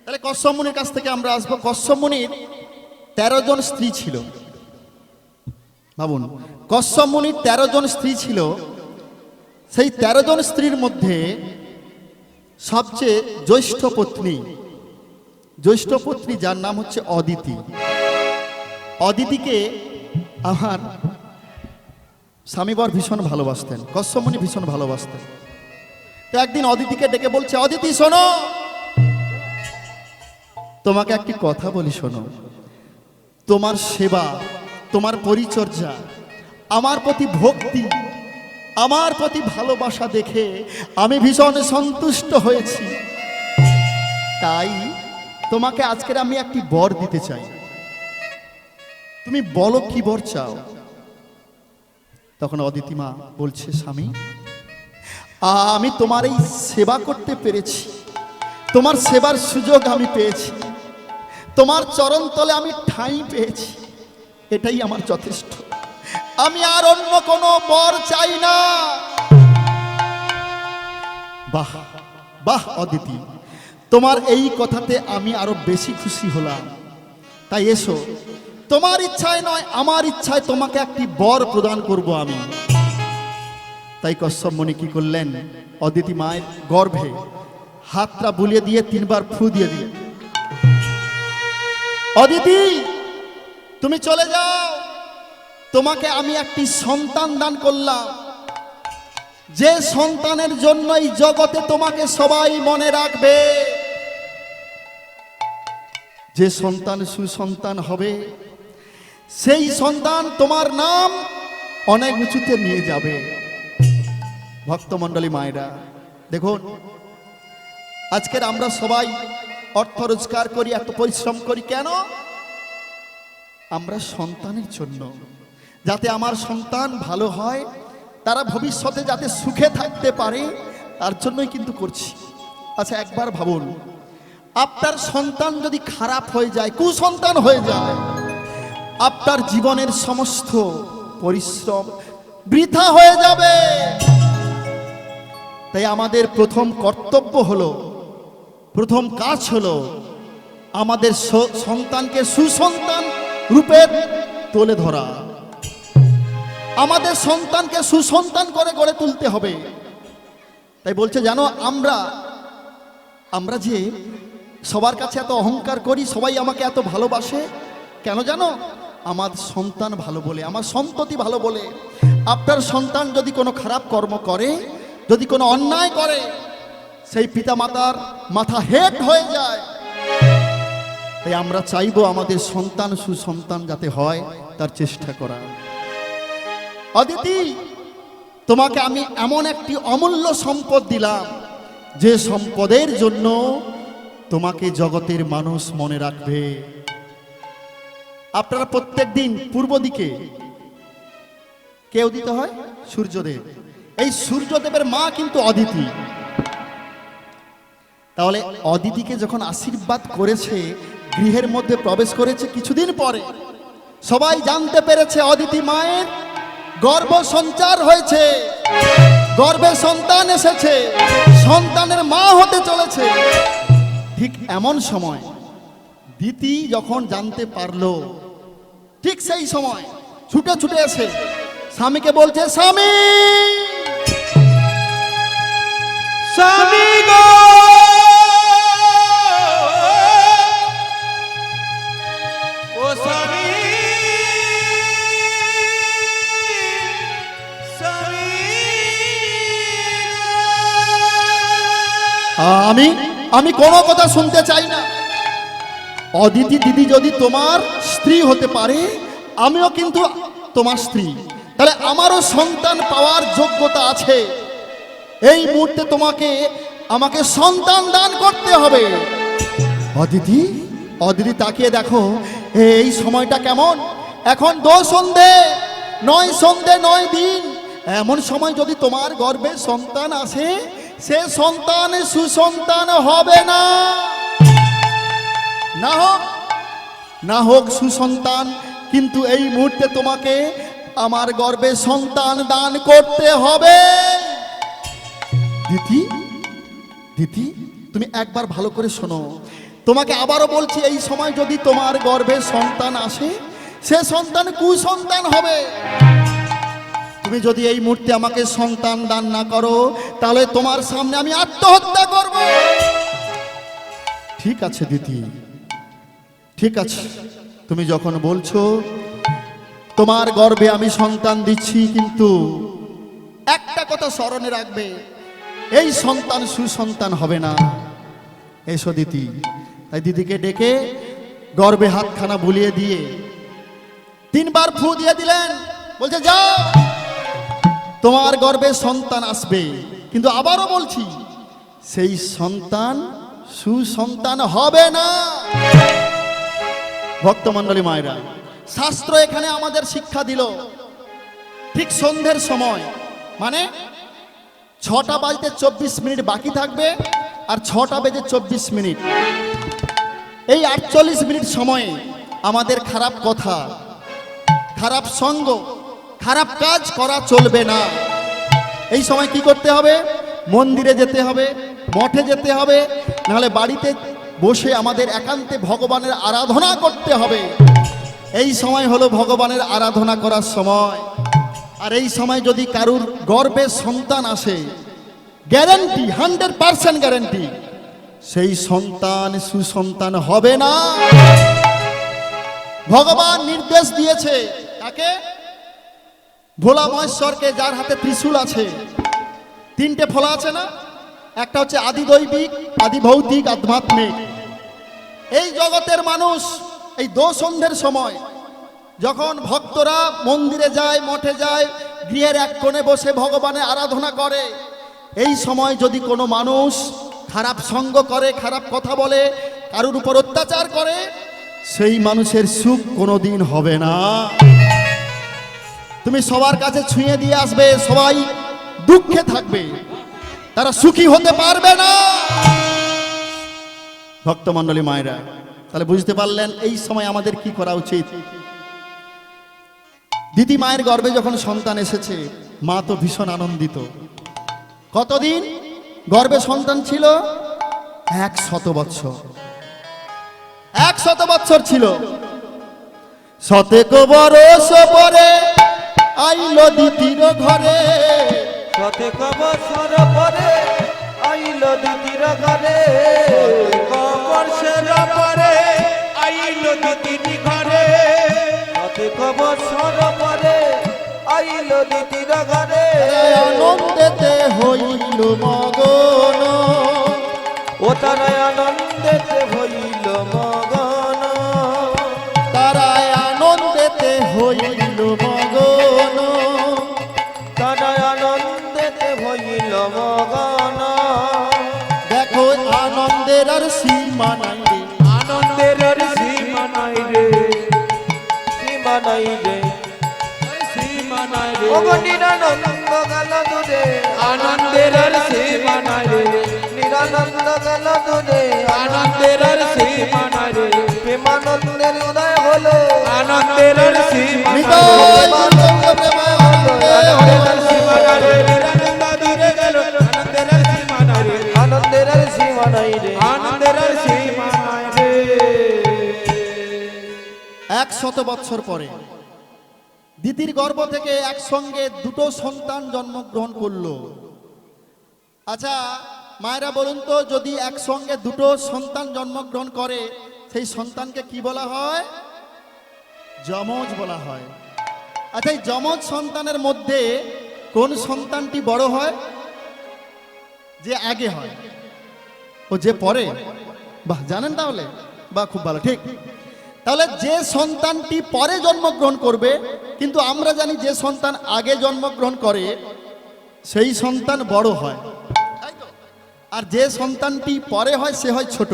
তাহলে কশ্যপ মুনির কাছ থেকে আমরা আসবো। কশ্যপ মুনির 13 জন স্ত্রী ছিল। ভাবুন, কশ্যপ মুনির 13 জন স্ত্রী ছিল। সেই 13 জন স্ত্রীর মধ্যে সবচেয়ে জ্যৈষ্ঠ পত্নী যার নাম হচ্ছে অদিতি। অদিতিকে আমার স্বামীবর ভীষণ ভালোবাসতেন, কশ্যপ মুনি ভীষণ ভালোবাসতেন। তো একদিন অদিতিকে ডেকে বলছে, অদিতি শোনো, তোমাকে একটি কথা বলি শোনো। তোমার সেবা, তোমার পরিচর্যা, আমার প্রতি ভক্তি, আমার প্রতি ভালোবাসা দেখে আমি ভীষণ সন্তুষ্ট হয়েছি। তাই তোমাকে আজকের আমি একটি বর দিতে চাই। তুমি বলো কি বর চাও? তখন অদিতি মা বলছে, স্বামী, আমি তোমার এই সেবা করতে পেরেছি, তোমার সেবার সুযোগ আমি পেয়েছি, তোমার চরণ তলে আমি ঠাঁই পেয়েছি, এটাই আমার যথেষ্ট। আমি আর অন্য কোনো বর চাই না। বাহ বাহ অদিতি, তোমার এই কথাতে আমি আরো বেশি খুশি হলাম। তাই এসো, তোমার ইচ্ছায় নয় আমার ইচ্ছায় তোমাকে একটি বর প্রদান করব আমি। তাই কশ্যপ মুনি কি করলেন, অদিতি মায়ের গর্ভে হাতটা বুলিয়ে দিয়ে 3 বার ফু দিয়ে দিয়ে, অদিতি তুমি চলে যাও, তোমাকে আমি একটি সন্তান দান করলাম, যে সন্তানের জন্য এই জগতে তোমাকে সবাই মনে রাখবে, যে সন্তান সুসন্তান হবে, সেই সন্তান তোমার নাম অনেক উঁচুতে নিয়ে যাবে। ভক্তমণ্ডলী মায়েরা দেখুন, আজকের আমরা সবাই অর্থ রোজগার করি, এত পরিশ্রম করি কেন? আমরা সন্তানের জন্য, যাতে আমার সন্তান ভালো হয়, তারা ভবিষ্যতে যাতে সুখে থাকতে পারে, তার জন্যই কিন্তু করছি। আচ্ছা একবার ভাবুন, আপনার সন্তান যদি খারাপ হয়ে যায়, কুসন্তান হয়ে যায়, আপনার জীবনের সমস্ত পরিশ্রম বৃথা হয়ে যাবে। তাই আমাদের প্রথম কর্তব্য হলো, প্রথম কাজ হলো আমাদের সন্তানকে সুসন্তান রূপে তুলে ধরা, আমাদের সন্তানকে সুসন্তান করে গড়ে তুলতে হবে। তাই বলছে জানো, আমরা যে সবার কাছে এত অহংকার করি, সবাই আমাকে এত ভালোবাসে কেন জানো? আমার সন্তান ভালো বলে, আমার সন্ততি ভালো বলে। আপনার সন্তান যদি কোনো খারাপ কর্ম করে, যদি কোনো অন্যায় করে, সেই পিতা মাতার মাথা হেট হয়ে যায়। তাই আমরা চাইবো আমাদের সন্তান সুসন্তান যাতে হয়, তার চেষ্টা করা। অদিতি, তোমাকে আমি এমন একটি অমূল্য সম্পদ দিলাম, যে সম্পদের জন্য তোমাকে জগতের মানুষ মনে রাখবে। আপনারা প্রত্যেক দিন পূর্ব দিকে কে উদিত হয়? সূর্যদেব। এই সূর্যদেবের মা কিন্তু অদিতি। তাহলে অদিতিকে যখন আশীর্বাদ করেছে, গৃহের মধ্যে প্রবেশ করেছে, কিছুদিন পরে সবাই জানতে পেরেছে অদিতি মায়ের গর্ভ সঞ্চার হয়েছে, গর্ভে সন্তান এসেছে, সন্তানের মা হতে চলেছে। ঠিক এমন সময় দিতি যখন জানতে পারলো, ঠিক সেই সময় ছুটে ছুটে এসে স্বামীকে বলছে, স্বামী স্বামী গো, ও স্বামী, স্বামী আমি কোনো কথা শুনতে চাই না। অদিতি দিদি যদি তোমার স্ত্রী হতে পারে, আমিও কিন্তু তোমার স্ত্রী, তাহলে আমারও সন্তান পাওয়ার যোগ্যতা আছে। এই মুহূর্তে আমাকে সন্তান দান করতে হবে। অদিতি তাকিয়ে দেখো, এই সময়টা কেমন? এখন সন্ধে নয় দিন। এমন সময় যদি তোমার গর্ভে সন্তান আসে, সে সন্তান সুসন্তান হবে না। না হোক সুসন্তান, কিন্তু এই মুহূর্তে তোমাকে আমার গর্ভে সন্তান দান করতে হবে। দিদি তুমি একবার ভালো করে শোনো, তোমাকে আবারও বলছি, এই সময় যদি তোমার গর্ভে সন্তান আসে, সে সন্তান কুসন্তান হবে। তুমি যদি এই মুহূর্তে আমাকে সন্তান দান না করো, তাহলে তোমার সামনে আমি আত্মহত্যা করব। ঠিক আছে দিদি, ঠিক আছে, তুমি যখন বলছো তোমার গর্ভে আমি সন্তান দিচ্ছি, কিন্তু একটা কথা স্মরণে রাখবে, এই সন্তান সুসন্তান হবে না। এসো দিদি। তাই দিদিকে ডেকে গর্ভে হাতখানা বুলিয়ে দিয়ে 3 বার ফু দিয়ে দিলেন। বলছে যাও, তোমার গর্ভে সন্তান আসবে, কিন্তু আবারও বলছি, সেই সন্তান সুসন্তান হবে না। ভক্তমণ্ডলী মায়েরা, শাস্ত্র এখানে আমাদের শিক্ষা দিল, ঠিক সন্ধ্যের সময়, মানে 6টা বাজতে 24 মিনিট বাকি থাকবে, আর 6টা বেজে 24 মিনিট, এই 48 মিনিট সময়ে আমাদের খারাপ কথা, খারাপ সঙ্গ, খারাপ কাজ করা চলবে না। এই সময় কি করতে হবে? মন্দিরে যেতে হবে, মঠে যেতে হবে, নাহলে বাড়িতে বসে আমাদের একান্তে ভগবানের আরাধনা করতে হবে। এই সময় হলো ভগবানের আরাধনা করার সময়। আর এই সময় যদি কারুর গর্ভে সন্তান আসে, গ্যারান্টি 100% গ্যারান্টি সেই সন্তান সুসন্তান হবে না। ভগবান নির্দেশ দিয়েছে তাকে, ভোলা মহেশ্বরকে, যার হাতে ত্রিশূল আছে, তিনটে ফলা আছে না, একটা হচ্ছে আদি দৈবিক, আদি ভৌতিক, আধ্যাত্মিক। এই জগতের মানুষ এই দোসন্ধ্যের সময় যখন ভক্তরা মন্দিরে যায়, মঠে যায়, গৃহের এক কোণে বসে ভগবানের আরাধনা করে, এই সময় যদি কোনো মানুষ খারাপ সঙ্গ করে, খারাপ কথা বলে, কারুর উপর অত্যাচার করে, সেই মানুষের সুখ কোনোদিন হবে না। তুমি সবার কাছে ছুঁয়ে দিয়ে আসবে, সবাই দুঃখে থাকবে, তারা সুখী হতে পারবে না। ভক্তমণ্ডলী মায়েরা, তাহলে বুঝতে পারলেন এই সময় আমাদের কি করা উচিত। দিদি মায়ের গর্ভে যখন সন্তান এসেছে, মা তো ভীষণ আনন্দিত। কতদিন গর্ভে সন্তান ছিল? 100 বৎসর। 100 বৎসর ছিল। শতেক বরষ পরে আইলো দিদির ঘরে, শতেক বছর পরে আইল দিদির ঘরে, বর্ষের পরে আইল দিদি ঘরে, শতেক বছর পরে আইল দিদির ঘরে। আনন্দেতে হইল মগন, ও তারা আনন্দেতে হইল মগন, তারা আনন্দেতে হইল মগন। তারা আনন্দেতে হইল মগন। দেখো আনন্দের আর সীমা নাই রে, আনন্দের আর সীমা নাই রে, সীমা নাই রে, সীমা নাই রে, ওগো নিরানন্দ গেল দূরে, আনন্দের আর সীমা নাই রে, নিরানন্দ গেল দূরে, আনন্দের আর সীমা নাই রে, প্রেমানন্দের উদয় হলো, আনন্দের আর সীমা নাই হৃদয় রে, গৌর প্রেমানন্দে। আনন্দের আর সীমা নাই রে, নিরানন্দ দূরে গেল, আনন্দের আর সীমা নাই রে, আনন্দের আর সীমা নাই রে। আনন্দের আর সীমা নাই রে। 100 বৎসর পরে দিদির গর্ভ থেকে একসঙ্গে দুটো সন্তান জন্মগ্রহণ করলো। আচ্ছা মায়েরা বলুন তো, যদি একসঙ্গে দুটো সন্তান জন্মগ্রহণ করে, সেই সন্তানকে কি বলা হয়? যমজ বলা হয়। আচ্ছা এই যমজ সন্তানের মধ্যে কোন সন্তানটি বড় হয়? যে আগে হয় ও যে পরে? বাহ, জানেন তাহলে? বাহ, খুব ভালো, ঠিক। তাহলে যে সন্তানটি পরে জন্মগ্রহণ করবে, কিন্তু আমরা জানি যে সন্তান আগে জন্মগ্রহণ করে সেই সন্তান বড় হয়, তাই তো? আর যে সন্তানটি পরে হয় সে হয় ছোট।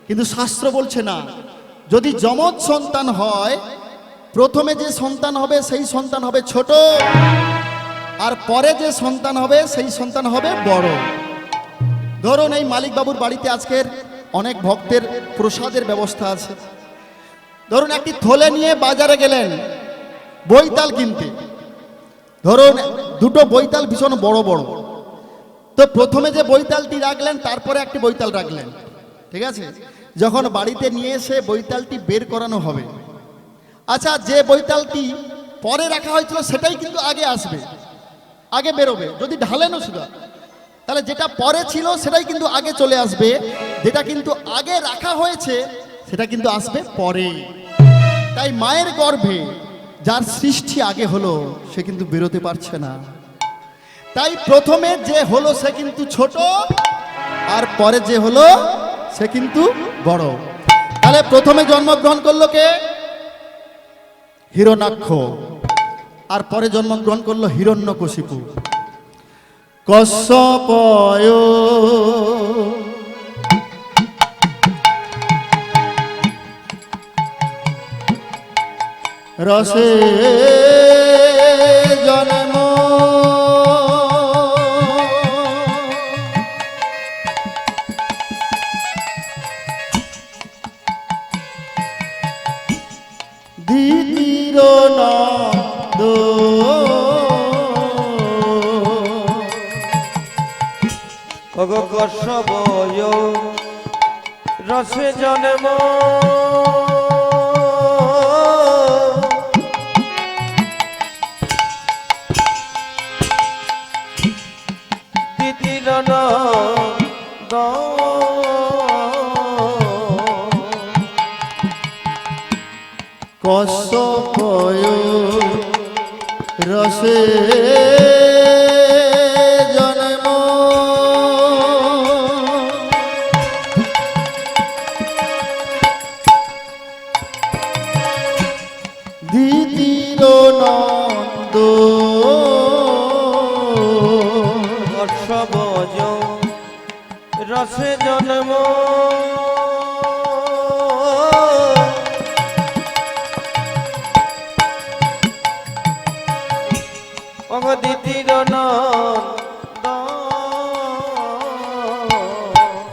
কিন্তু শাস্ত্র বলছে না, যদি যমজ সন্তান হয়, প্রথমে যে সন্তান হবে সেই সন্তান হবে ছোট, আর পরে যে সন্তান হবে সেই সন্তান হবে বড়। ধরুন এই মালিক বাবুর বাড়িতে আজকের অনেক ভক্তের প্রসাদের ব্যবস্থা আছে। ধরুন একটি থলে নিয়ে বাজারে গেলেন বৈতাল কিনতে। ধরুন দুটো বৈতাল ভীষণ বড় বড়। তো প্রথমে যে বৈতালটি রাখলেন, তারপরে একটি বৈতাল রাখলেন, ঠিক আছে? যখন বাড়িতে নিয়ে এসে বৈতালটি বের করানো হবে, আচ্ছা যে বৈতালটি পরে রাখা হয়েছিল সেটাই কিন্তু আগে আসবে, আগে বেরোবে। যদি ঢালেনও সুদা, তাহলে যেটা পরে ছিল সেটাই কিন্তু আগে চলে আসবে, যেটা কিন্তু আগে রাখা হয়েছে সেটা কিন্তু আসবে পরে। তাই মায়ের গর্ভে যার সৃষ্টি আগে হলো সে কিন্তু বেরোতে পারছে না। তাই প্রথমে যে হলো সে কিন্তু ছোট, আর পরে যে হলো সে কিন্তু বড়। তাহলে প্রথমে জন্মগ্রহণ করলো কে? হিরণ্যাক্ষ। আর পরে জন্মগ্রহণ করলো হিরণ্যকশিপু। কশ্যপয় রসে জন্ম দিদির নন্দ ওগো কশ্যপয় রসে জন্ম তিতির নন্দ কশ্যপয় রসে জন্ম দিদির নন্দ বর্ষবজ রসে জন্ম অগদিতির নন্দ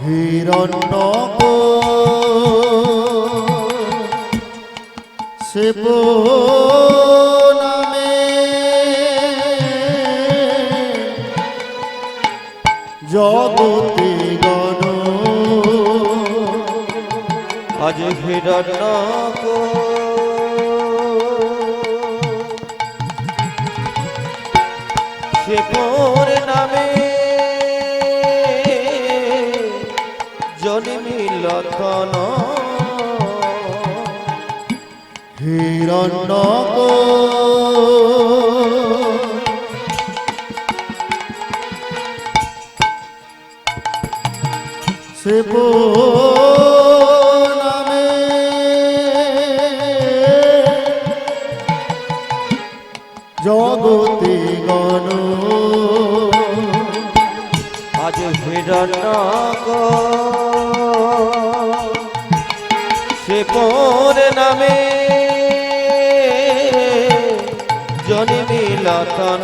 হিরণ্যক শিব নামে জগতে গণ আজ হিরণ্যক শিবর নামে জন্মিল তন হিরণ্যক শিব নামে জগতে গণ আজ হিরণ্যক শিবর নামে জন্মিল তন